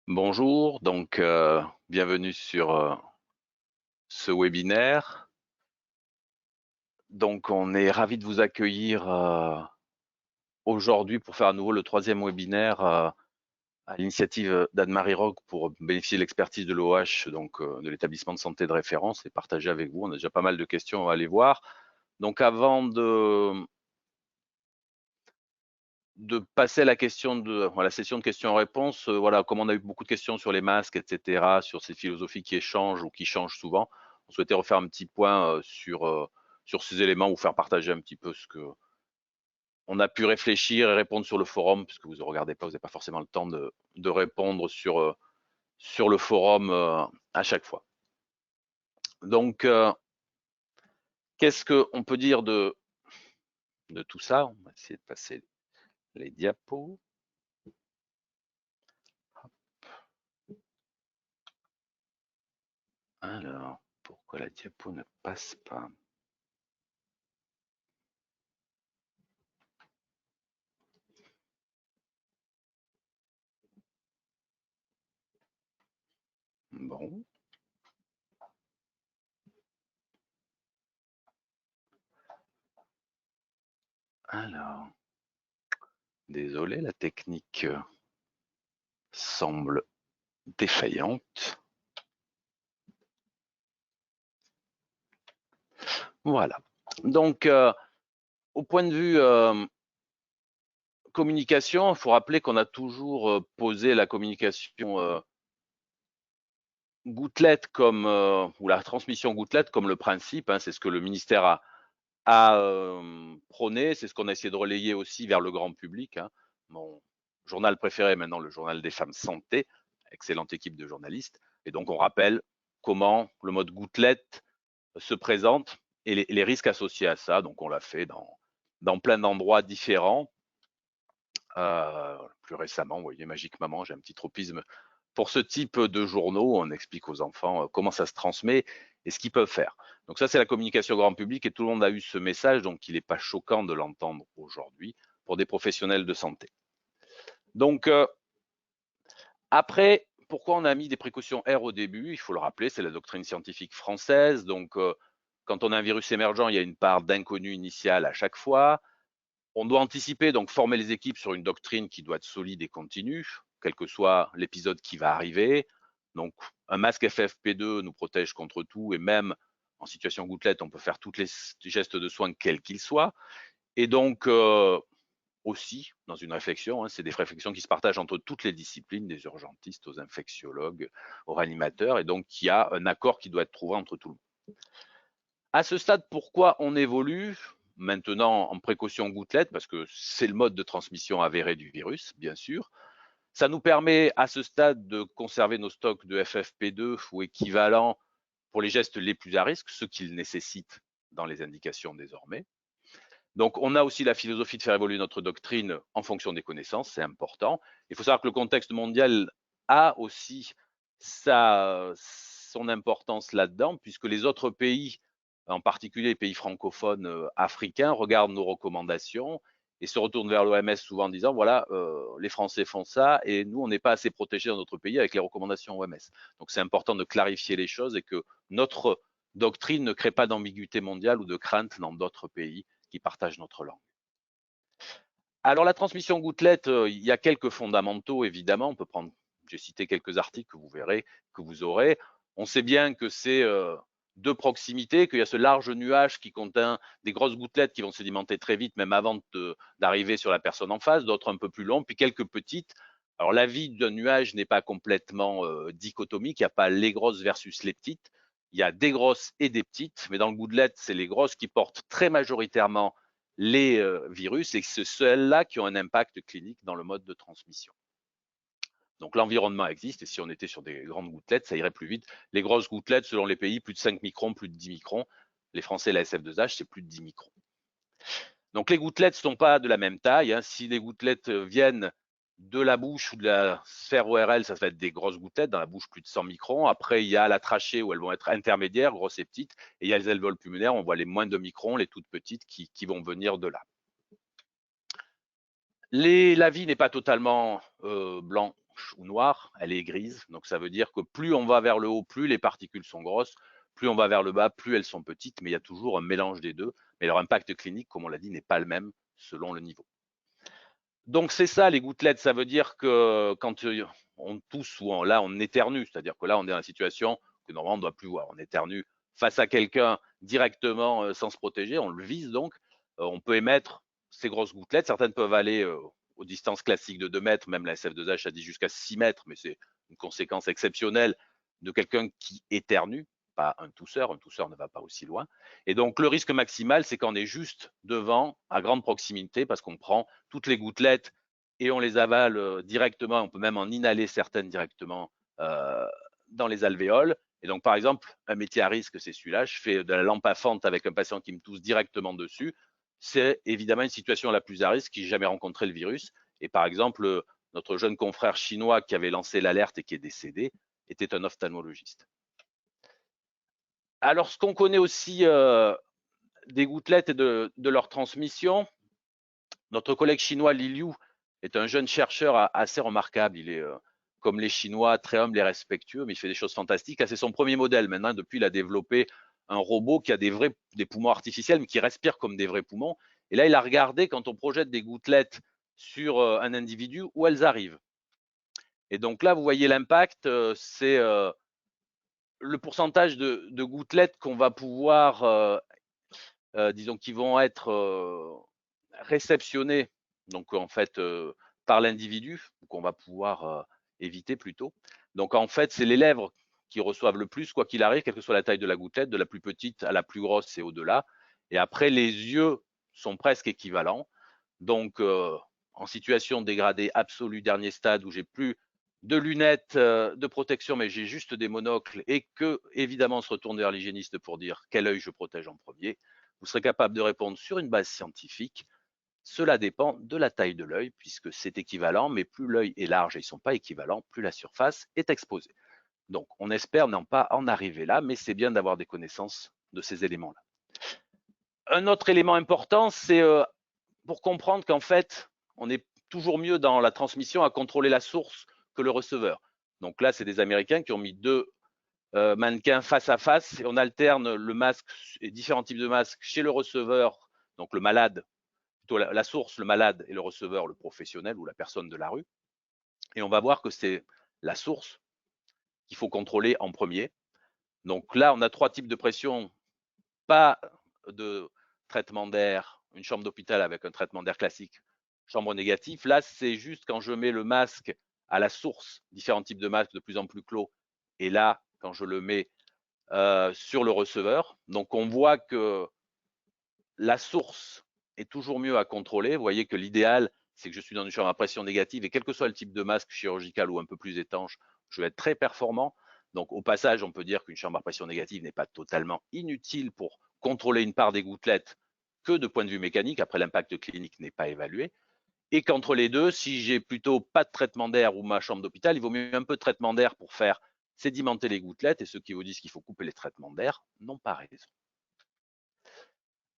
Bonjour, donc bienvenue sur ce webinaire. Donc on est ravi de vous accueillir aujourd'hui pour faire à nouveau le troisième webinaire à l'initiative d'Anne-Marie Roque pour bénéficier de l'expertise de l'OH, donc de l'établissement de santé de référence et partager avec vous. On a déjà pas mal de questions, on va aller voir. Donc avant de passer à la session de questions-réponses, voilà, comme on a eu beaucoup de questions sur les masques, etc., sur ces philosophies qui échangent ou qui changent souvent, on souhaitait refaire un petit point sur ces éléments, ou faire partager un petit peu ce que on a pu réfléchir et répondre sur le forum, puisque vous ne regardez pas, vous n'avez pas forcément le temps de répondre sur le forum à chaque fois. Donc, qu'est-ce qu'on peut dire de tout ça? On va essayer de passer les diapos. Alors, pourquoi la diapo ne passe pas? Bon. Alors, désolé, la technique semble défaillante. Voilà. Donc, au point de vue communication, il faut rappeler qu'on a toujours posé la communication gouttelette comme ou la transmission gouttelette comme le principe. Hein, c'est ce que le ministère a prôné, c'est ce qu'on a essayé de relayer aussi vers le grand public. Hein. Mon journal préféré maintenant, le journal des femmes santé, excellente équipe de journalistes. Et donc on rappelle comment le mode gouttelette se présente et les risques associés à ça. Donc on l'a fait dans plein d'endroits différents. Plus récemment, vous voyez, Magique Maman, j'ai un petit tropisme pour ce type de journaux. On explique aux enfants comment ça se transmet et ce qu'ils peuvent faire. Donc ça, c'est la communication grand public et tout le monde a eu ce message, donc il n'est pas choquant de l'entendre aujourd'hui pour des professionnels de santé. Donc après, pourquoi on a mis des précautions R au début? Il faut le rappeler, c'est la doctrine scientifique française. Donc quand on a un virus émergent, il y a une part d'inconnu initial à chaque fois. On doit anticiper, donc former les équipes sur une doctrine qui doit être solide et continue, quel que soit l'épisode qui va arriver. Donc, un masque FFP2 nous protège contre tout, et même en situation gouttelette, on peut faire tous les gestes de soins, quels qu'ils soient. Et donc, aussi, dans une réflexion, hein, c'est des réflexions qui se partagent entre toutes les disciplines, des urgentistes aux infectiologues, aux réanimateurs, et donc il y a un accord qui doit être trouvé entre tout le monde. À ce stade, pourquoi on évolue maintenant en précaution gouttelette? Parce que c'est le mode de transmission avéré du virus, bien sûr. Ça nous permet à ce stade de conserver nos stocks de FFP2 ou équivalents pour les gestes les plus à risque, ceux qu'ils nécessitent dans les indications désormais. Donc, on a aussi la philosophie de faire évoluer notre doctrine en fonction des connaissances, c'est important. Il faut savoir que le contexte mondial a aussi son importance là-dedans, puisque les autres pays, en particulier les pays francophones africains, regardent nos recommandations et se retournent vers l'OMS souvent en disant, voilà, les Français font ça et nous, on n'est pas assez protégés dans notre pays avec les recommandations OMS. Donc, c'est important de clarifier les choses et que notre doctrine ne crée pas d'ambiguïté mondiale ou de crainte dans d'autres pays qui partagent notre langue. Alors la transmission gouttelette, il y a quelques fondamentaux évidemment. On peut prendre, j'ai cité quelques articles que vous verrez, que vous aurez. On sait bien que c'est de proximité, qu'il y a ce large nuage qui contient des grosses gouttelettes qui vont sédimenter très vite, même avant d'arriver sur la personne en face, d'autres un peu plus longues, puis quelques petites. Alors la vie d'un nuage n'est pas complètement dichotomique, il n'y a pas les grosses versus les petites. Il y a des grosses et des petites, mais dans le gouttelette, c'est les grosses qui portent très majoritairement les virus et c'est celles-là qui ont un impact clinique dans le mode de transmission. Donc l'environnement existe et si on était sur des grandes gouttelettes, ça irait plus vite. Les grosses gouttelettes, selon les pays, plus de 5 microns, plus de 10 microns. Les Français, la SF2H, c'est plus de 10 microns. Donc les gouttelettes ne sont pas de la même taille. Hein. Si les gouttelettes viennent de la bouche ou de la sphère ORL, ça va être des grosses gouttelettes, dans la bouche plus de 100 microns. Après, il y a la trachée où elles vont être intermédiaires, grosses et petites. Et il y a les alvéoles pulmonaires, on voit les moins de microns, les toutes petites qui vont venir de là. La vie n'est pas totalement blanc blanche ou noire, elle est grise. Donc ça veut dire que plus on va vers le haut, plus les particules sont grosses, plus on va vers le bas, plus elles sont petites, mais il y a toujours un mélange des deux. Mais leur impact clinique, comme on l'a dit, n'est pas le même selon le niveau. Donc c'est ça les gouttelettes, ça veut dire que quand on tousse ou là on éternue, c'est-à-dire que là on est dans la situation que normalement on ne doit plus voir, on éternue face à quelqu'un directement sans se protéger, on le vise donc, on peut émettre ces grosses gouttelettes, certaines peuvent aller aux distances classiques de 2 mètres, même la SF2H a dit jusqu'à 6 mètres, mais c'est une conséquence exceptionnelle de quelqu'un qui éternue, pas un tousseur ne va pas aussi loin. Et donc le risque maximal, c'est qu'on est juste devant, à grande proximité, parce qu'on prend toutes les gouttelettes et on les avale directement, on peut même en inhaler certaines directement dans les alvéoles. Et donc par exemple, un métier à risque, c'est celui-là, je fais de la lampe à fente avec un patient qui me tousse directement dessus, c'est évidemment une situation la plus à risque, qui n'a jamais rencontré le virus. Et par exemple, notre jeune confrère chinois qui avait lancé l'alerte et qui est décédé était un ophtalmologiste. Alors, ce qu'on connaît aussi des gouttelettes et de leur transmission, notre collègue chinois Li Liu est un jeune chercheur assez remarquable. Il est, comme les Chinois, très humble et respectueux, mais il fait des choses fantastiques. C'est son premier modèle. Maintenant, depuis, il a développé un robot qui a des poumons artificiels, mais qui respire comme des vrais poumons. Et là, il a regardé quand on projette des gouttelettes sur un individu où elles arrivent. Et donc là, vous voyez l'impact, c'est le pourcentage de gouttelettes qu'on va pouvoir, disons, qui vont être réceptionnées, donc en fait, par l'individu, qu'on va pouvoir éviter plutôt. Donc en fait, c'est les lèvres qui reçoivent le plus, quoi qu'il arrive, quelle que soit la taille de la gouttelette, de la plus petite à la plus grosse et au-delà. Et après, les yeux sont presque équivalents. Donc, en situation dégradée absolue, dernier stade, où j'ai plus de lunettes de protection, mais j'ai juste des monocles, et que, évidemment, on se retourne vers l'hygiéniste pour dire quel œil je protège en premier, vous serez capable de répondre sur une base scientifique. Cela dépend de la taille de l'œil, puisque c'est équivalent, mais plus l'œil est large et ils ne sont pas équivalents, plus la surface est exposée. Donc, on espère n'en pas en arriver là, mais c'est bien d'avoir des connaissances de ces éléments-là. Un autre élément important, c'est pour comprendre qu'en fait, on est toujours mieux dans la transmission à contrôler la source que le receveur. Donc là, c'est des Américains qui ont mis deux mannequins face à face et on alterne le masque et différents types de masques chez le receveur, donc le malade, plutôt la source, le malade, et le receveur, le professionnel ou la personne de la rue. Et on va voir que c'est la source qu'il faut contrôler en premier. Donc là, on a 3 types de pression, pas de traitement d'air, une chambre d'hôpital avec un traitement d'air classique, chambre négative. Là, c'est juste quand je mets le masque à la source, différents types de masques de plus en plus clos, et là, quand je le mets sur le receveur. Donc, on voit que la source est toujours mieux à contrôler. Vous voyez que l'idéal, c'est que je suis dans une chambre à pression négative, et quel que soit le type de masque chirurgical ou un peu plus étanche, je vais être très performant. Donc, au passage, on peut dire qu'une chambre à pression négative n'est pas totalement inutile pour contrôler une part des gouttelettes que de point de vue mécanique. Après, l'impact clinique n'est pas évalué. Et qu'entre les deux, si j'ai plutôt pas de traitement d'air ou ma chambre d'hôpital, il vaut mieux un peu de traitement d'air pour faire sédimenter les gouttelettes. Et ceux qui vous disent qu'il faut couper les traitements d'air n'ont pas raison.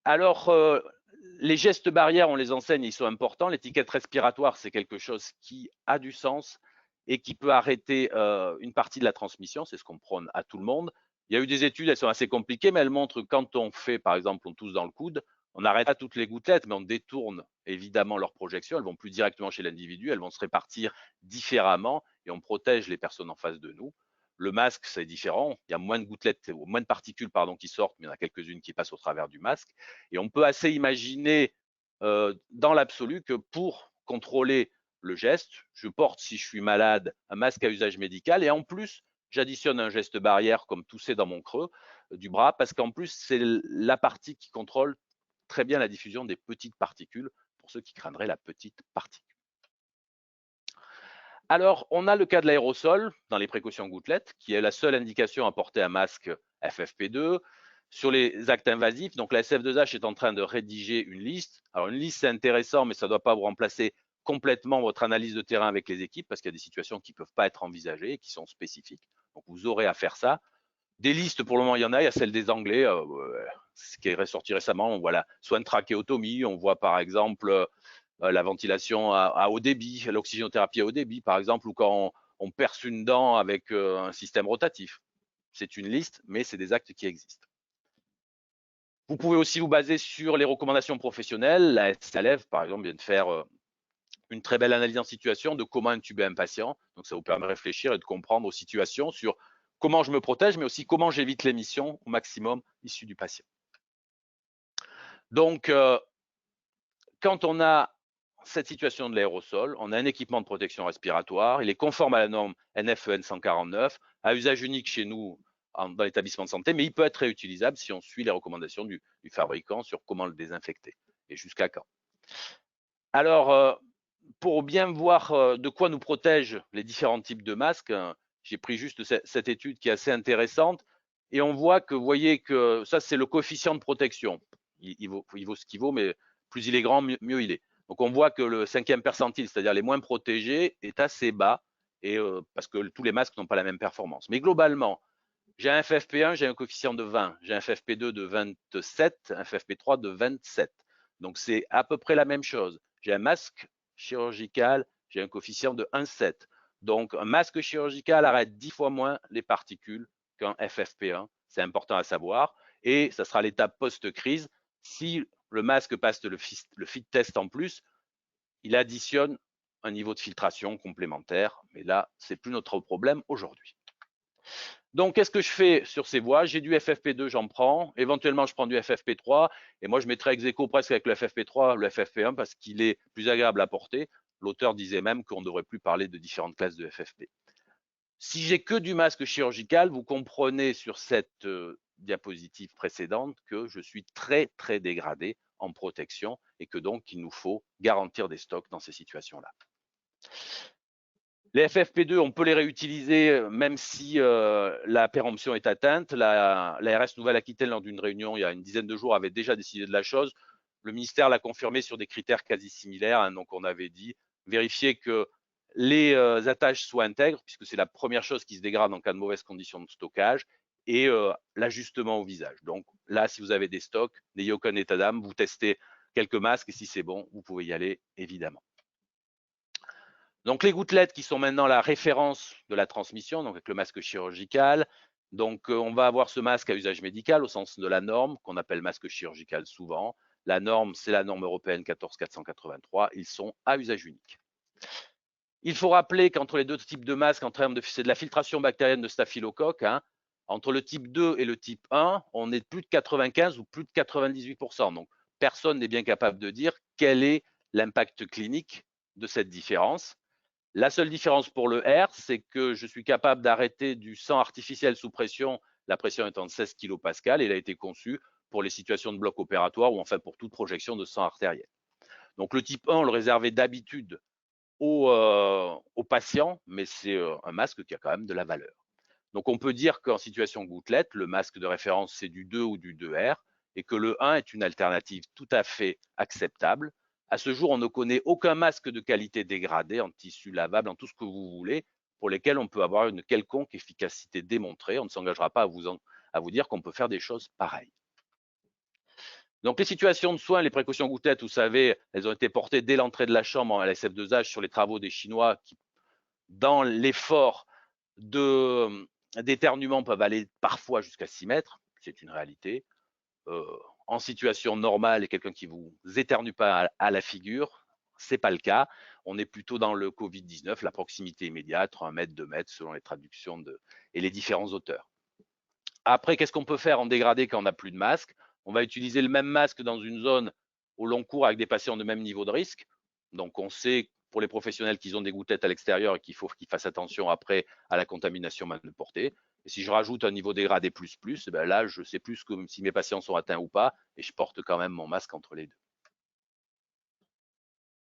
Alors, les gestes barrières, on les enseigne, ils sont importants. L'étiquette respiratoire, c'est quelque chose qui a du sens et qui peut arrêter une partie de la transmission. C'est ce qu'on prône à tout le monde. Il y a eu des études, elles sont assez compliquées, mais elles montrent que quand on fait, par exemple, on tousse dans le coude, on n'arrête pas toutes les gouttelettes, mais on détourne évidemment leur projection. Elles vont plus directement chez l'individu, elles vont se répartir différemment et on protège les personnes en face de nous. Le masque, c'est différent. Il y a moins de gouttelettes, moins de particules qui sortent, mais il y en a quelques-unes qui passent au travers du masque. Et on peut assez imaginer dans l'absolu que pour contrôler le geste, je porte, si je suis malade, un masque à usage médical, et en plus, j'additionne un geste barrière comme tousser dans mon creux du bras, parce qu'en plus, c'est la partie qui contrôle très bien la diffusion des petites particules, pour ceux qui craindraient la petite particule. Alors, on a le cas de l'aérosol dans les précautions gouttelettes, qui est la seule indication à porter un masque FFP2. Sur les actes invasifs, donc la SF2H est en train de rédiger une liste. Alors, une liste, c'est intéressant, mais ça ne doit pas vous remplacer complètement votre analyse de terrain avec les équipes, parce qu'il y a des situations qui ne peuvent pas être envisagées et qui sont spécifiques. Donc, vous aurez à faire ça. Des listes, pour le moment, il y en a. Il y a celle des Anglais, ce qui est ressorti récemment. On voit la soin de trachéotomie. On voit, par exemple, la ventilation à haut débit, l'oxygénothérapie à haut débit, par exemple, ou quand on perce une dent avec un système rotatif. C'est une liste, mais c'est des actes qui existent. Vous pouvez aussi vous baser sur les recommandations professionnelles. La SLF, par exemple, vient de faire une très belle analyse en situation de comment intuber un patient. Donc, ça vous permet de réfléchir et de comprendre aux situations sur comment je me protège, mais aussi comment j'évite l'émission au maximum issue du patient. Donc, quand on a cette situation de l'aérosol, on a un équipement de protection respiratoire, il est conforme à la norme NFEN 149, à usage unique chez nous dans l'établissement de santé, mais il peut être réutilisable si on suit les recommandations du fabricant sur comment le désinfecter et jusqu'à quand. Alors, pour bien voir de quoi nous protègent les différents types de masques, j'ai pris juste cette étude qui est assez intéressante et on voit que, vous voyez que ça, c'est le coefficient de protection. Il vaut ce qu'il vaut, mais plus il est grand, mieux il est. Donc, on voit que le 5e percentile, c'est-à-dire les moins protégés, est assez bas et parce que tous les masques n'ont pas la même performance. Mais globalement, j'ai un FFP1, j'ai un coefficient de 20, j'ai un FFP2 de 27, un FFP3 de 27. Donc, c'est à peu près la même chose. J'ai un masque chirurgical, j'ai un coefficient de 1,7. Donc, un masque chirurgical arrête 10 fois moins les particules qu'un FFP1. C'est important à savoir. Et ça sera l'étape post-crise. Si le masque passe le fit test en plus, il additionne un niveau de filtration complémentaire. Mais là, ce n'est plus notre problème aujourd'hui. Donc, qu'est-ce que je fais sur ces voies? J'ai du FFP2, j'en prends. Éventuellement, je prends du FFP3. Et moi, je mettrais ex aequo presque avec le FFP3, le FFP1, parce qu'il est plus agréable à porter. L'auteur disait même qu'on ne devrait plus parler de différentes classes de FFP. Si j'ai que du masque chirurgical, vous comprenez sur cette diapositive précédente que je suis très, très dégradé en protection et que donc, il nous faut garantir des stocks dans ces situations-là. Les FFP2, on peut les réutiliser même si la péremption est atteinte. L'ARS Nouvelle-Aquitaine, lors d'une réunion il y a une dizaine de jours, avait déjà décidé de la chose. Le ministère l'a confirmé sur des critères quasi similaires. Hein, donc, on avait dit vérifier que les attaches soient intègres, puisque c'est la première chose qui se dégrade en cas de mauvaises conditions de stockage, et l'ajustement au visage. Donc là, si vous avez des stocks, n'ayez aucun état d'âme, vous testez quelques masques, et si c'est bon, vous pouvez y aller, évidemment. Donc, les gouttelettes qui sont maintenant la référence de la transmission, donc avec le masque chirurgical. Donc, on va avoir ce masque à usage médical au sens de la norme, qu'on appelle masque chirurgical souvent. La norme, c'est la norme européenne 14483. Ils sont à usage unique. Il faut rappeler qu'entre les deux types de masques, c'est de la filtration bactérienne de staphylocoque, hein, entre le type 2 et le type 1, on est de plus de 95 ou plus de 98%. Donc, personne n'est bien capable de dire quel est l'impact clinique de cette différence. La seule différence pour le R, c'est que je suis capable d'arrêter du sang artificiel sous pression, la pression étant de 16 kPa, et il a été conçu pour les situations de bloc opératoire ou enfin pour toute projection de sang artériel. Donc, le type 1, on le réservait d'habitude aux patients, mais c'est un masque qui a quand même de la valeur. Donc, on peut dire qu'en situation gouttelette, le masque de référence, c'est du 2 ou du 2R, et que le 1 est une alternative tout à fait acceptable. À ce jour, on ne connaît aucun masque de qualité dégradée en tissu lavable, en tout ce que vous voulez, pour lesquels on peut avoir une quelconque efficacité démontrée. On ne s'engagera pas à vous dire qu'on peut faire des choses pareilles. Donc, les situations de soins, les précautions gouttelettes, vous savez, elles ont été portées dès l'entrée de la chambre en LSF2H sur les travaux des Chinois qui, dans l'effort d'éternuement, peuvent aller parfois jusqu'à 6 mètres. C'est une réalité. En situation normale, et quelqu'un qui vous éternue pas à la figure, c'est pas le cas. On est plutôt dans le Covid-19, la proximité immédiate, 1 mètre, 2 mètres, selon les traductions et les différents auteurs. Après, qu'est-ce qu'on peut faire en dégradé quand on n'a plus de masque? On va utiliser le même masque dans une zone au long cours avec des patients de même niveau de risque. Donc, on sait pour les professionnels qu'ils ont des gouttelettes à l'extérieur et qu'il faut qu'ils fassent attention après à la contamination mal portée. Et si je rajoute un niveau dégradé plus, eh ben là, je sais plus que si mes patients sont atteints ou pas, et je porte quand même mon masque entre les deux.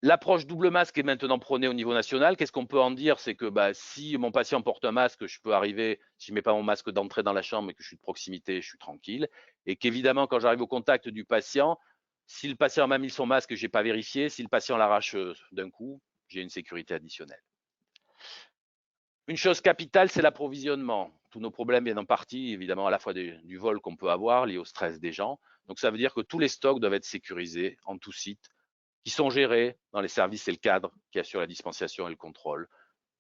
L'approche double masque est maintenant prônée au niveau national. Qu'est-ce qu'on peut en dire? C'est que si mon patient porte un masque, je peux arriver, si je ne mets pas mon masque d'entrée dans la chambre et que je suis de proximité, je suis tranquille. Et qu'évidemment, quand j'arrive au contact du patient, si le patient m'a mis son masque, je n'ai pas vérifié. Si le patient l'arrache d'un coup, j'ai une sécurité additionnelle. Une chose capitale, c'est l'approvisionnement. Tous nos problèmes viennent en partie, évidemment, à la fois du vol qu'on peut avoir lié au stress des gens. Donc, ça veut dire que tous les stocks doivent être sécurisés en tout site, qui sont gérés dans les services et le cadre qui assurent la dispensation et le contrôle,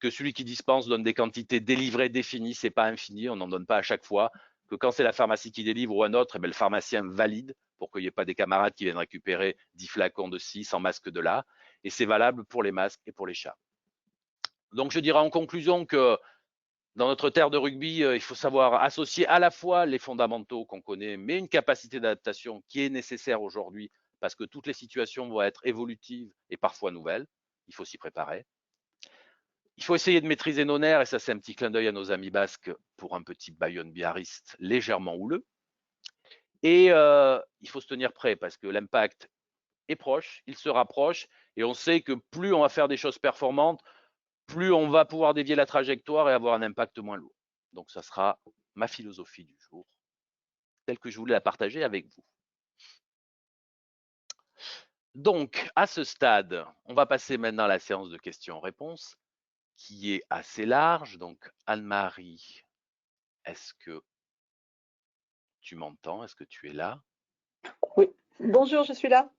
que celui qui dispense donne des quantités délivrées définies, c'est pas infini, on n'en donne pas à chaque fois, que quand c'est la pharmacie qui délivre ou un autre, eh bien, le pharmacien valide pour qu'il n'y ait pas des camarades qui viennent récupérer 10 flacons de ci, 100 masques de là, et c'est valable pour les masques et pour les chats. Donc je dirais en conclusion que dans notre terre de rugby, il faut savoir associer à la fois les fondamentaux qu'on connaît, mais une capacité d'adaptation qui est nécessaire aujourd'hui parce que toutes les situations vont être évolutives et parfois nouvelles. Il faut s'y préparer. Il faut essayer de maîtriser nos nerfs, et ça c'est un petit clin d'œil à nos amis basques pour un petit Bayonne biarriste légèrement houleux. Et il faut se tenir prêt parce que l'impact est proche, il se rapproche, et on sait que plus on va faire des choses performantes, plus on va pouvoir dévier la trajectoire et avoir un impact moins lourd. Donc ça sera ma philosophie du jour, telle que je voulais la partager avec vous. Donc à ce stade, on va passer maintenant à la séance de questions-réponses qui est assez large. Donc Anne-Marie, est-ce que tu m'entends? Est-ce que tu es là? Oui. Bonjour, je suis là.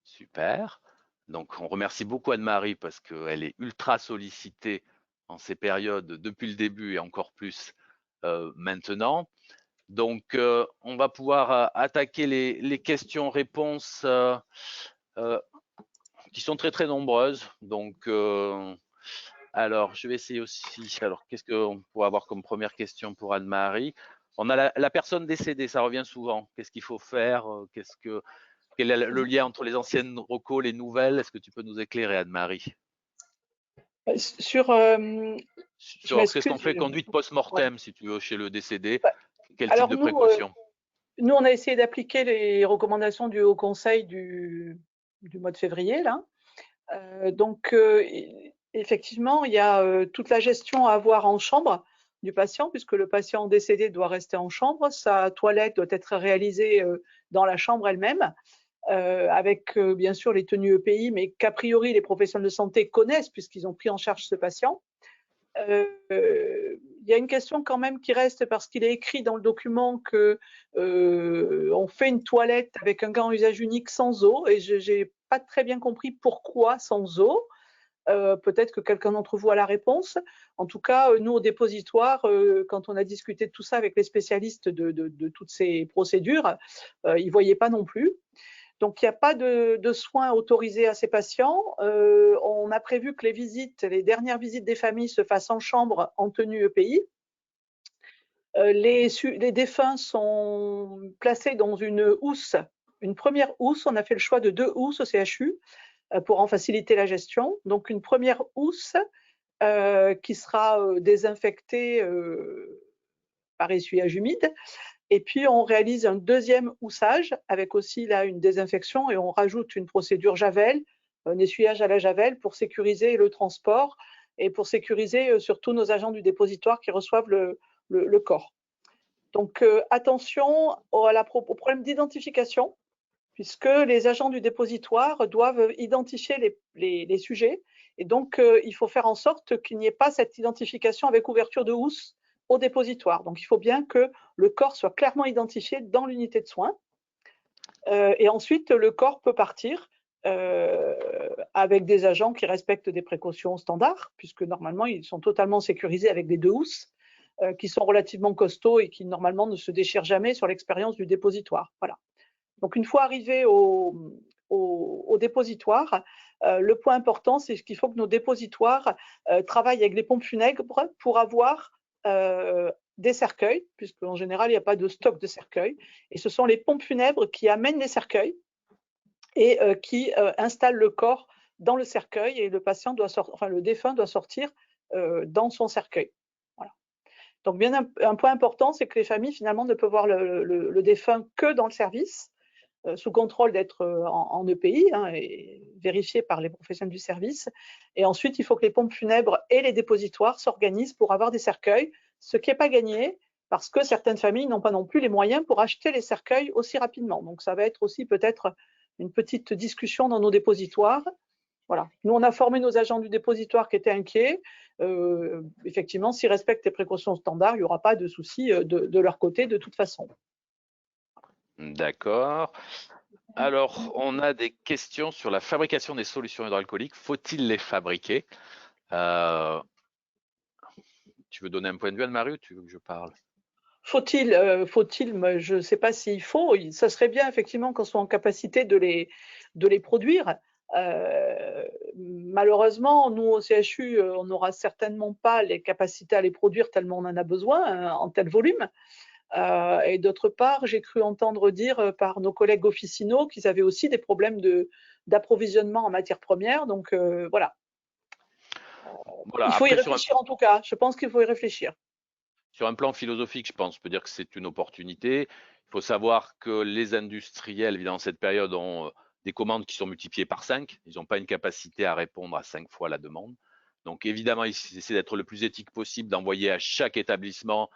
Super. Donc on remercie beaucoup Anne-Marie parce qu'elle est ultra sollicitée en ces périodes depuis le début et encore plus maintenant. Donc on va pouvoir attaquer les questions-réponses qui sont très très nombreuses. Donc alors je vais essayer aussi. Alors qu'est-ce qu'on pourrait avoir comme première question pour Anne-Marie? On a la personne décédée, ça revient souvent. Qu'est-ce qu'il faut faire? Quel est le lien entre les anciennes recos, les nouvelles? Est-ce que tu peux nous éclairer, Anne-Marie? Sur, Qu'est-ce qu'on fait conduite post-mortem, ouais. si tu veux, chez le décédé? Quel type Alors de précaution? nous, on a essayé d'appliquer les recommandations du Haut Conseil du mois de février, là. Donc, effectivement, il y a toute la gestion à avoir en chambre du patient, puisque le patient décédé doit rester en chambre. Sa toilette doit être réalisée dans la chambre elle-même. Avec bien sûr les tenues EPI, mais qu'a priori les professionnels de santé connaissent puisqu'ils ont pris en charge ce patient. Il y a une question quand même qui reste parce qu'il est écrit dans le document que on fait une toilette avec un gant à usage unique sans eau, et je n'ai pas très bien compris pourquoi sans eau. Peut-être que quelqu'un d'entre vous a la réponse. En tout cas, nous au dépositoire, quand on a discuté de tout ça avec les spécialistes de toutes ces procédures, ils ne voyaient pas non plus. Donc, il n'y a pas de soins autorisés à ces patients. On a prévu que les dernières visites des familles se fassent en chambre en tenue EPI. Les défunts sont placés dans une housse, une première housse. On a fait le choix de 2 housses au CHU pour en faciliter la gestion. Donc, une première housse qui sera désinfectée par essuyage humide. Et puis, on réalise un deuxième houssage avec aussi là une désinfection, et on rajoute une procédure Javel, un essuyage à la Javel pour sécuriser le transport et pour sécuriser surtout nos agents du dépositoire qui reçoivent le corps. Donc, attention au problème d'identification, puisque les agents du dépositoire doivent identifier les sujets. Et donc, il faut faire en sorte qu'il n'y ait pas cette identification avec ouverture de housse au dépositoire. Donc, il faut bien que le corps soit clairement identifié dans l'unité de soins. Et ensuite, le corps peut partir avec des agents qui respectent des précautions standards, puisque normalement, ils sont totalement sécurisés avec des 2 housses qui sont relativement costauds et qui, normalement, ne se déchirent jamais sur l'expérience du dépositoire. Voilà. Donc, une fois arrivé au dépositoire, le point important, c'est qu'il faut que nos dépositoires travaillent avec les pompes funèbres pour avoir des cercueils, puisqu'en général, il n'y a pas de stock de cercueils. Et ce sont les pompes funèbres qui amènent les cercueils et qui installent le corps dans le cercueil, et le patient le défunt doit sortir dans son cercueil. Voilà. Donc, bien un point important, c'est que les familles, finalement, ne peuvent voir le défunt que dans le service, sous contrôle d'être en EPI et vérifié par les professionnels du service. Et ensuite, il faut que les pompes funèbres et les dépositoires s'organisent pour avoir des cercueils, ce qui n'est pas gagné parce que certaines familles n'ont pas non plus les moyens pour acheter les cercueils aussi rapidement. Donc, ça va être aussi peut-être une petite discussion dans nos dépositoires. Voilà. Nous, on a formé nos agents du dépositoire qui étaient inquiets. Effectivement, s'ils respectent les précautions standards, il n'y aura pas de souci de leur côté de toute façon. D'accord. Alors, on a des questions sur la fabrication des solutions hydroalcooliques. Faut-il les fabriquer? Euh, Tu veux donner un point de vue, Anne-Marie, ou tu veux que je parle? Faut-il, moi, je ne sais pas s'il faut. Ça serait bien effectivement qu'on soit en capacité de les produire. Malheureusement, nous au CHU, on n'aura certainement pas les capacités à les produire tellement on en a besoin en tel volume. Et d'autre part, j'ai cru entendre dire par nos collègues officinaux qu'ils avaient aussi des problèmes d'approvisionnement en matières premières. Donc voilà, Voilà. il faut y Après, réfléchir en tout cas. Je pense qu'il faut y réfléchir. sur un plan philosophique, je pense, on peut dire que c'est une opportunité. Il faut savoir que les industriels, évidemment, dans cette période, ont des commandes qui sont multipliées par 5. Ils n'ont pas une capacité à répondre à 5 fois la demande. Donc, évidemment, ils essaient d'être le plus éthique possible, d'envoyer à chaque établissement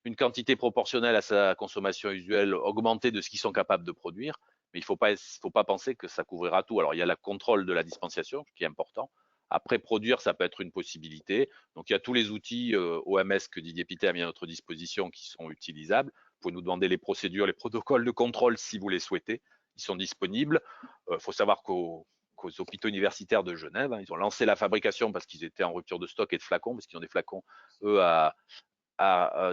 une quantité proportionnelle à sa consommation usuelle augmentée de ce qu'ils sont capables de produire. Mais il faut pas penser que ça couvrira tout. Alors, il y a le contrôle de la dispensation, qui est important. Après, produire, ça peut être une possibilité. Donc, il y a tous les outils OMS que Didier Pittet a mis à notre disposition qui sont utilisables. Vous pouvez nous demander les procédures, les protocoles de contrôle si vous les souhaitez. Ils sont disponibles. Il faut savoir qu'aux hôpitaux universitaires de Genève, ils ont lancé la fabrication parce qu'ils étaient en rupture de stock et de flacons, parce qu'ils ont des flacons, eux, à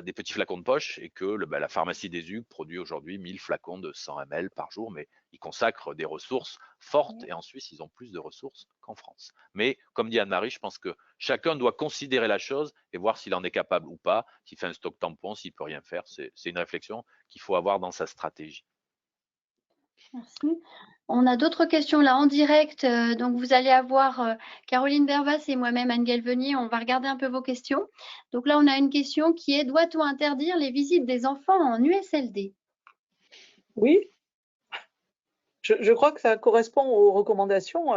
des petits flacons de poche et que la pharmacie des Hugues produit aujourd'hui 1000 flacons de 100 ml par jour, mais ils consacrent des ressources fortes et en Suisse, ils ont plus de ressources qu'en France. Mais comme dit Anne-Marie, je pense que chacun doit considérer la chose et voir s'il en est capable ou pas, s'il fait un stock tampon, s'il peut rien faire. C'est une réflexion qu'il faut avoir dans sa stratégie. Merci. On a d'autres questions là en direct. Donc, vous allez avoir Caroline Bervas et moi-même, Anne Galvenier. On va regarder un peu vos questions. Donc là, on a une question qui est: doit-on interdire les visites des enfants en USLD? Oui, je crois que ça correspond aux recommandations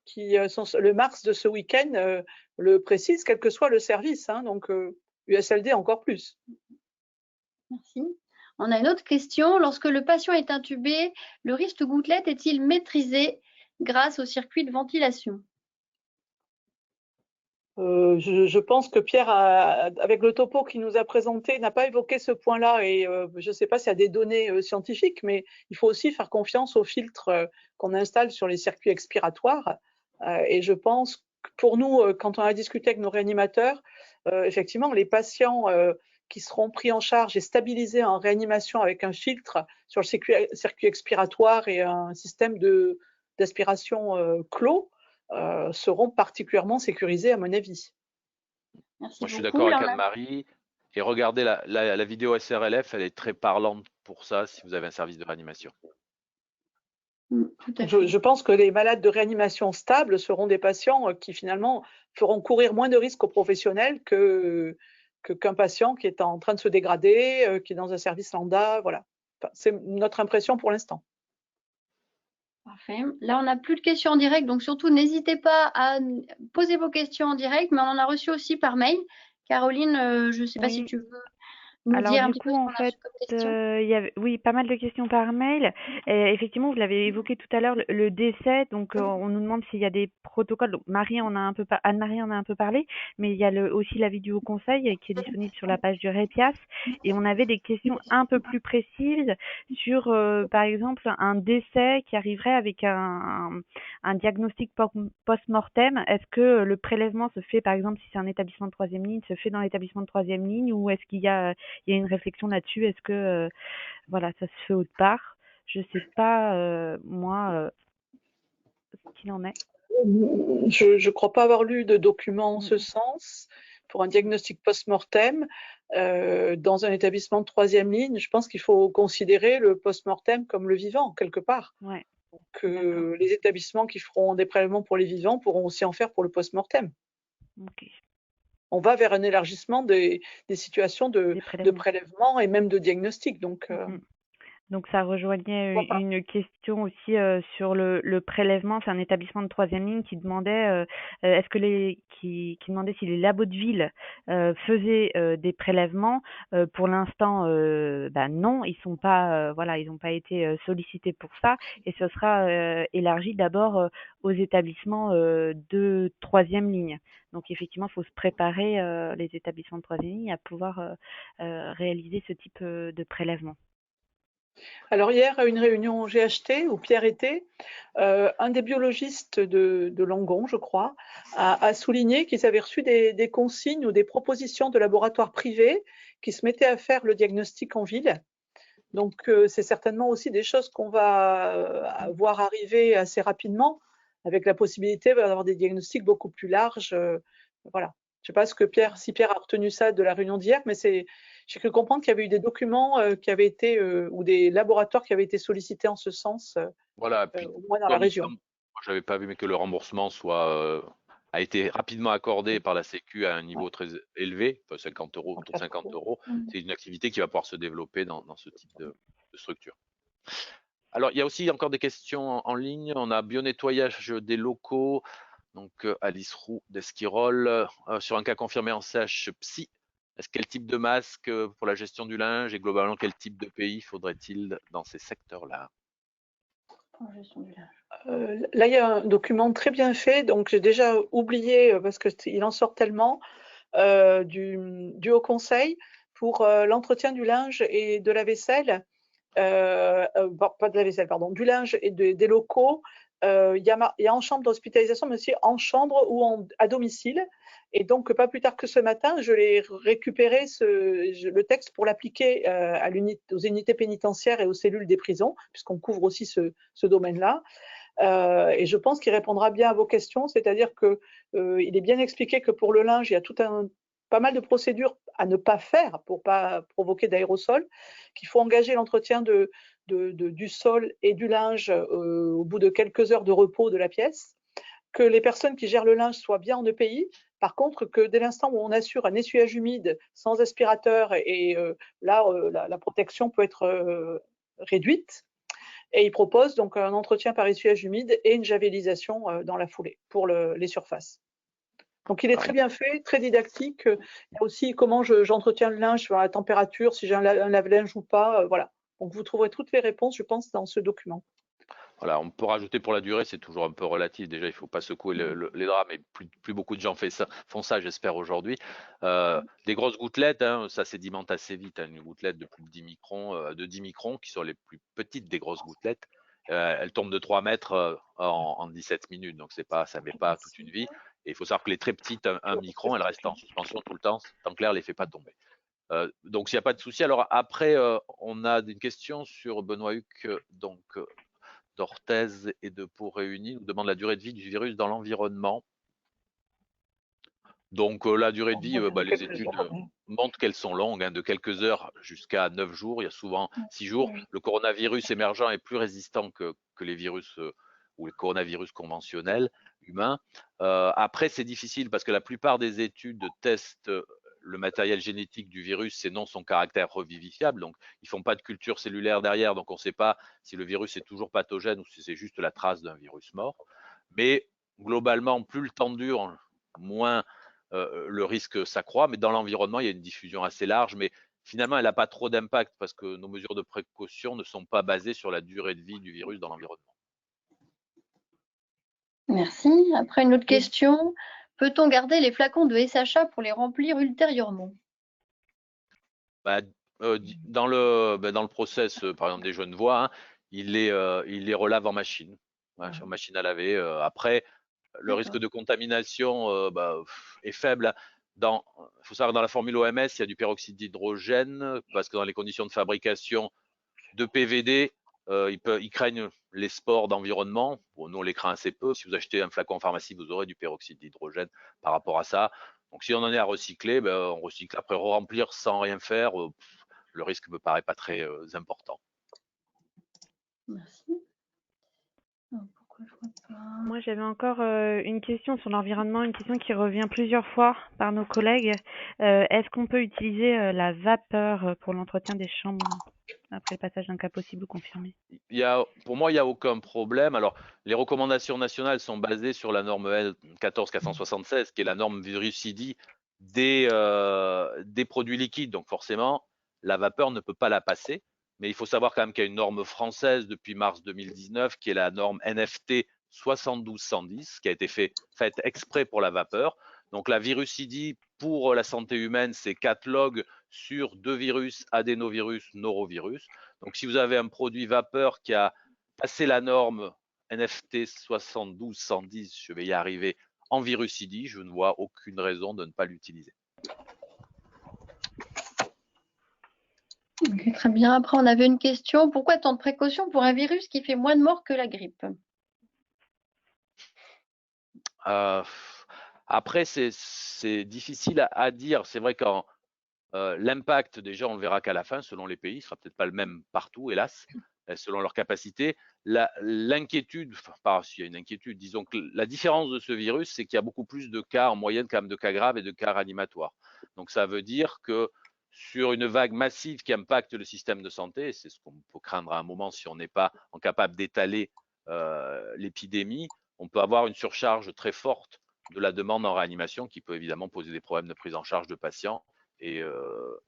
qui sont le mars de ce week-end le précise, quel que soit le service. Hein, donc USLD encore plus. Merci. On a une autre question. Lorsque le patient est intubé, le risque de gouttelette est-il maîtrisé grâce au circuit de ventilation? Je pense que Pierre, avec le topo qu'il nous a présenté, n'a pas évoqué ce point-là. Et je ne sais pas s'il y a des données scientifiques, mais il faut aussi faire confiance aux filtres qu'on installe sur les circuits expiratoires. Et je pense que pour nous, quand on a discuté avec nos réanimateurs, effectivement, les patients qui seront pris en charge et stabilisés en réanimation avec un filtre sur le circuit expiratoire et un système d'aspiration clos, seront particulièrement sécurisés à mon avis. Merci Moi, je suis beaucoup. d'accord Là, avec on a... Anne-Marie. Et regardez la vidéo SRLF, elle est très parlante pour ça si vous avez un service de réanimation. Tout à Je, fait. je pense que les malades de réanimation stable seront des patients qui finalement feront courir moins de risques aux professionnels qu'un patient qui est en train de se dégrader, qui est dans un service lambda. Voilà. Enfin, c'est notre impression pour l'instant. Parfait. Là, on n'a plus de questions en direct, donc surtout n'hésitez pas à poser vos questions en direct, mais on en a reçu aussi par mail. Caroline, je ne sais pas si Oui, tu veux nous alors dire un du petit peu coup, ce en qu'on a reçu fait, comme question. il y avait, oui, pas mal de questions par mail. Et effectivement, vous l'avez évoqué tout à l'heure, le décès. Donc, on nous demande s'il y a des protocoles. Donc, Anne-Marie en a un peu parlé, mais il y a aussi l'avis du Haut Conseil qui est disponible sur la page du REPIAS. Et on avait des questions un peu plus précises sur, par exemple, un décès qui arriverait avec un diagnostic post-mortem. Est-ce que le prélèvement se fait, par exemple, si c'est un établissement de troisième ligne, se fait dans l'établissement de troisième ligne, ou est-ce qu'il y a une réflexion là-dessus? Est-ce que voilà, ça se fait autre part? Je sais pas, moi, ce qu'il en est. Je ne crois pas avoir lu de document en ce sens pour un diagnostic post-mortem. Dans un établissement de troisième ligne, je pense qu'il faut considérer le post-mortem comme le vivant, quelque part. Ouais, d'accord. Que les établissements qui feront des prélèvements pour les vivants pourront aussi en faire pour le post-mortem. Ok. On va vers un élargissement des situations Des de prélèvements. prélèvement et même de diagnostic. Donc, Mm. Donc ça rejoignait pourquoi pas. une question aussi sur le prélèvement. C'est un établissement de troisième ligne qui demandait est-ce que qui demandait si les labos de ville faisaient des prélèvements. Pour l'instant, bah non, ils sont pas voilà, ils n'ont pas été sollicités pour ça, et ce sera élargi d'abord aux établissements de troisième ligne. Donc effectivement, il faut se préparer les établissements de troisième ligne à pouvoir réaliser ce type de prélèvement. Alors hier, à une réunion GHT où Pierre était, un des biologistes de Langon, je crois, a souligné qu'ils avaient reçu des consignes ou des propositions de laboratoires privés qui se mettaient à faire le diagnostic en ville. Donc c'est certainement aussi des choses qu'on va voir arriver assez rapidement, avec la possibilité d'avoir des diagnostics beaucoup plus larges. Voilà. Je ne sais pas si Pierre a retenu ça de la réunion d'hier, mais j'ai cru comprendre qu'il y avait eu des documents qui avaient été ou des laboratoires qui avaient été sollicités en ce sens, Voilà, puis au moins dans la comme il région. semble, moi, j'avais pas vu, mais que le remboursement a été rapidement accordé par la Sécu à un niveau très élevé, enfin 50 euros, autour de 50 euros. C'est une activité qui va pouvoir se développer dans ce type de structure. Alors, il y a aussi encore des questions en ligne. On a bio-nettoyage des locaux. Donc, Alice Roux d'Esquirol, sur un cas confirmé en CH psy. Est-ce quel type de masque pour la gestion du linge et globalement quel type de pays faudrait-il dans ces secteurs-là? Là, il y a un document très bien fait, donc j'ai déjà oublié parce qu'il en sort tellement du Haut Conseil pour l'entretien du linge et de la vaisselle. Pas de la vaisselle, pardon, du linge et des locaux. Il y a en chambre d'hospitalisation, mais aussi en chambre ou à domicile. Et donc, pas plus tard que ce matin, je l'ai récupéré, le texte, pour l'appliquer aux unités pénitentiaires et aux cellules des prisons, puisqu'on couvre aussi ce domaine-là. Et je pense qu'il répondra bien à vos questions, c'est-à-dire qu'il est bien expliqué que pour le linge, il y a pas mal de procédures à ne pas faire pour ne pas provoquer d'aérosols, qu'il faut engager l'entretien du sol et du linge au bout de quelques heures de repos de la pièce, que les personnes qui gèrent le linge soient bien en EPI. Par contre, que dès l'instant où on assure un essuyage humide sans aspirateur, la protection peut être réduite. Et il propose donc un entretien par essuyage humide et une javélisation dans la foulée pour les surfaces. Donc il est très bien fait, très didactique. Il y a aussi comment j'entretiens le linge sur la température, si j'ai un lave-linge ou pas. Voilà. Donc vous trouverez toutes les réponses, je pense, dans ce document. Voilà, on peut rajouter pour la durée, c'est toujours un peu relatif. Déjà, il ne faut pas secouer les draps, mais plus beaucoup de gens font ça, j'espère, aujourd'hui. Des grosses gouttelettes, hein, ça sédimente assez vite. Hein, une gouttelette de plus de 10 microns, qui sont les plus petites des grosses gouttelettes. Elles tombent de 3 mètres en 17 minutes, donc ça ne met pas toute une vie. Et il faut savoir que les très petites, 1 micron, elles restent en suspension tout le temps, tant que l'air ne les fait pas tomber. Donc, s'il n'y a pas de souci. Alors après, on a une question sur Benoît Huc, d'Orthez et de Pau réunis, nous demande la durée de vie du virus dans l'environnement. Donc la durée de vie, les études montrent qu'elles sont longues, hein, de quelques heures jusqu'à 9 jours, il y a souvent 6 jours. Le coronavirus émergent est plus résistant que les virus ou les coronavirus conventionnels humains. Après, c'est difficile parce que la plupart des études testent le matériel génétique du virus et non son caractère revivifiable. Donc, ils ne font pas de culture cellulaire derrière, donc on ne sait pas si le virus est toujours pathogène ou si c'est juste la trace d'un virus mort. Mais globalement, plus le temps dure, moins le risque s'accroît. Mais dans l'environnement, il y a une diffusion assez large. Mais finalement, elle n'a pas trop d'impact parce que nos mesures de précaution ne sont pas basées sur la durée de vie du virus dans l'environnement. Merci. Après, une autre question. Peut-on garder les flacons de SHA pour les remplir ultérieurement? Dans le process, par exemple, des Genevois, hein, il les relave en machine à laver. Après, le risque de contamination est faible. Il faut savoir que dans la formule OMS, il y a du peroxyde d'hydrogène parce que dans les conditions de fabrication de PVD, ils craignent les spores d'environnement. Bon, nous, on les craint assez peu. Si vous achetez un flacon en pharmacie, vous aurez du peroxyde d'hydrogène par rapport à ça. Donc, si on en est à recycler, on recycle. Après, remplir sans rien faire, le risque me paraît pas très important. Merci. Moi, j'avais encore une question sur l'environnement, une question qui revient plusieurs fois par nos collègues. Est-ce qu'on peut utiliser la vapeur pour l'entretien des chambres après le passage d'un cas possible ou confirmé? Pour moi, il n'y a aucun problème. Alors, les recommandations nationales sont basées sur la norme L 14476, qui est la norme virucidie des produits liquides. Donc, forcément, la vapeur ne peut pas la passer. Mais il faut savoir quand même qu'il y a une norme française depuis mars 2019, qui est la norme NFT 72110, qui a été faite exprès pour la vapeur. Donc, la virucidie pour la santé humaine, c'est 4 logs sur 2 virus, adénovirus, norovirus. Donc, si vous avez un produit vapeur qui a passé la norme NFT 72-110, je vais y arriver, en virucidie, je ne vois aucune raison de ne pas l'utiliser. Ok, très bien. Après, on avait une question. Pourquoi tant de précautions pour un virus qui fait moins de morts que la grippe? Après, c'est difficile à dire. C'est vrai qu'en l'impact, déjà, on le verra qu'à la fin, selon les pays, ne sera peut-être pas le même partout, hélas, selon leur capacité. L'inquiétude, enfin, pas s'il y a une inquiétude, disons que la différence de ce virus, c'est qu'il y a beaucoup plus de cas en moyenne, quand même, de cas graves et de cas réanimatoires. Donc, ça veut dire que sur une vague massive qui impacte le système de santé, c'est ce qu'on peut craindre à un moment si on n'est pas capable d'étaler l'épidémie, on peut avoir une surcharge très forte de la demande en réanimation qui peut évidemment poser des problèmes de prise en charge de patients et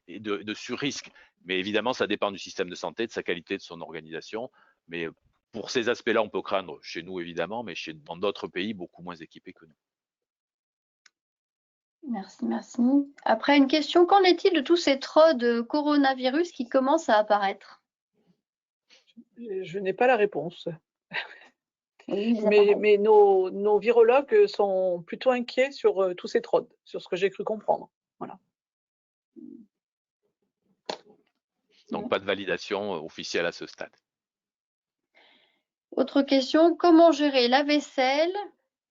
de sur-risque. Mais évidemment, ça dépend du système de santé, de sa qualité, de son organisation. Mais pour ces aspects-là, on peut craindre chez nous, évidemment, mais dans d'autres pays beaucoup moins équipés que nous. Merci, merci. Après, une question. Qu'en est-il de tous ces trots de coronavirus qui commencent à apparaître? Je n'ai pas la réponse. Oui, Mais nos virologues sont plutôt inquiets sur tous ces trodes, sur ce que j'ai cru comprendre. Voilà. Donc, pas de validation officielle à ce stade. Autre question. Comment gérer la vaisselle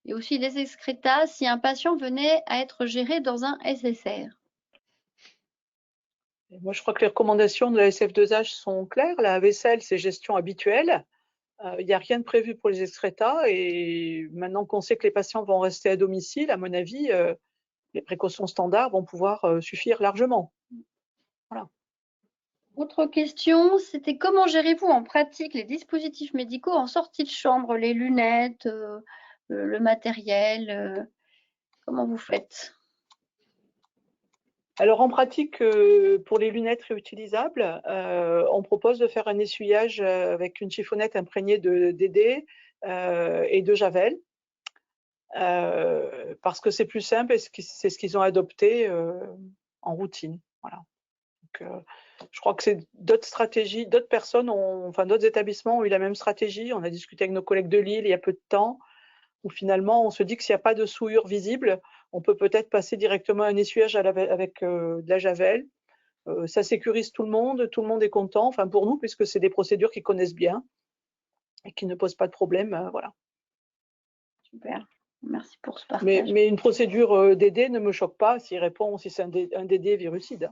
et aussi les excrétas si un patient venait à être géré dans un SSR? Et moi, je crois que les recommandations de la SF2H sont claires. La vaisselle, c'est gestion habituelle. Il n'y a rien de prévu pour les excrétas. Et maintenant qu'on sait que les patients vont rester à domicile, à mon avis, les précautions standards vont pouvoir suffire largement. Voilà. Autre question, c'était comment gérez-vous en pratique les dispositifs médicaux en sortie de chambre, les lunettes, le matériel, comment vous faites? Alors en pratique, pour les lunettes réutilisables, on propose de faire un essuyage avec une chiffonnette imprégnée de DD et de Javel, parce que c'est plus simple et c'est ce qu'ils ont adopté en routine. Voilà. Donc, je crois que c'est d'autres stratégies, d'autres personnes, d'autres établissements ont eu la même stratégie. On a discuté avec nos collègues de Lille il y a peu de temps, où finalement on se dit que s'il n'y a pas de souillure visible, on peut peut-être passer directement à un essuyage avec de la Javel. Ça sécurise tout le monde est content, enfin pour nous, puisque c'est des procédures qu'ils connaissent bien et qui ne posent pas de problème. Voilà. Super, merci pour ce partage. Mais une procédure DD ne me choque pas s'il répond, si c'est un DD virucide.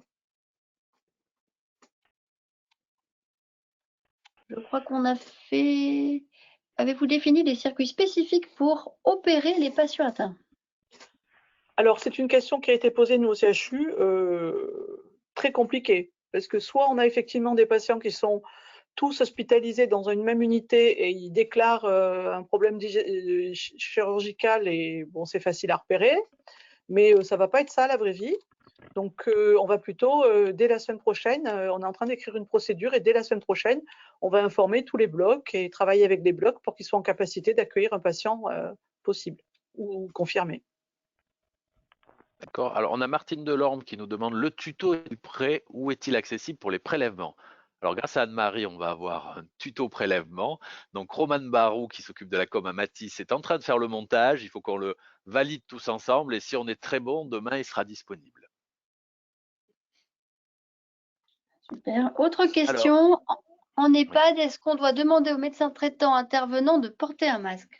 Je crois qu'on a fait. Avez-vous défini des circuits spécifiques pour opérer les patients atteints? Alors, c'est une question qui a été posée, nous, au CHU, très compliquée, parce que soit on a effectivement des patients qui sont tous hospitalisés dans une même unité et ils déclarent un problème chirurgical et bon, c'est facile à repérer, mais ça ne va pas être ça la vraie vie. Donc, on va plutôt, dès la semaine prochaine, on est en train d'écrire une procédure et dès la semaine prochaine, on va informer tous les blocs et travailler avec les blocs pour qu'ils soient en capacité d'accueillir un patient possible ou confirmé. D'accord. Alors, on a Martine Delorme qui nous demande le tuto est-il prêt? Où est-il accessible pour les prélèvements? Alors, grâce à Anne-Marie, on va avoir un tuto prélèvement. Donc, Roman Barou, qui s'occupe de la com à Matisse, est en train de faire le montage. Il faut qu'on le valide tous ensemble. Et si on est très bon, demain, il sera disponible. Super. Autre question. En EHPAD, est-ce qu'on doit demander au médecin traitant intervenant de porter un masque?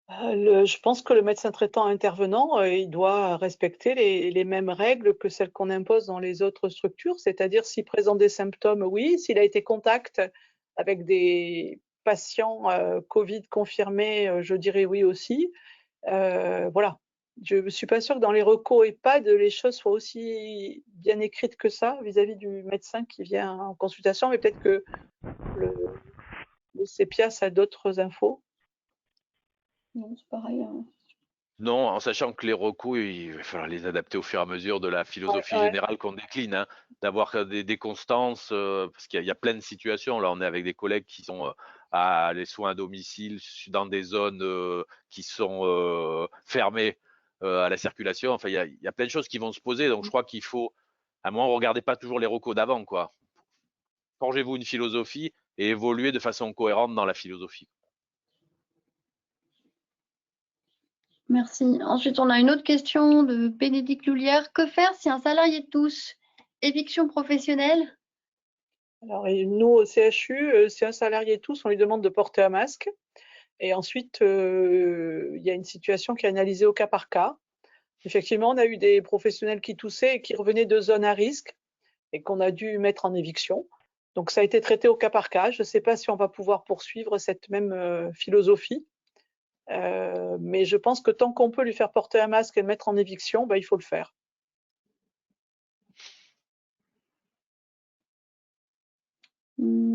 Je pense que le médecin traitant intervenant, il doit respecter les mêmes règles que celles qu'on impose dans les autres structures, c'est-à-dire s'il présente des symptômes, oui, s'il a été contact avec des patients Covid confirmés, je dirais oui aussi. Voilà. Je ne suis pas sûre que dans les recos EHPAD, les choses soient aussi bien écrites que ça vis-à-vis du médecin qui vient en consultation, mais peut-être que le CEPIAS a d'autres infos. Non, c'est pareil. Non, en sachant que les recours, il va falloir les adapter au fur et à mesure de la philosophie Ouais. générale qu'on décline, hein, d'avoir des constances, parce qu'il y a plein de situations. Là, on est avec des collègues qui sont à les soins à domicile dans des zones qui sont fermées à la circulation. Enfin, il y a plein de choses qui vont se poser. Donc, je crois qu'il faut, à un moment, regardez pas toujours les recos d'avant, quoi. forgez-vous une philosophie et évoluez de façon cohérente dans la philosophie. Merci. Ensuite, on a une autre question de Bénédicte Loulière. Que faire si un salarié tousse? Éviction professionnelle? Alors, nous, au CHU, si un salarié tousse, on lui demande de porter un masque. Et ensuite, il y a une situation qui est analysée au cas par cas. Effectivement, on a eu des professionnels qui toussaient et qui revenaient de zones à risque et qu'on a dû mettre en éviction. Donc, ça a été traité au cas par cas. Je ne sais pas si on va pouvoir poursuivre cette même philosophie. Mais je pense que tant qu'on peut lui faire porter un masque et le mettre en éviction, il faut le faire.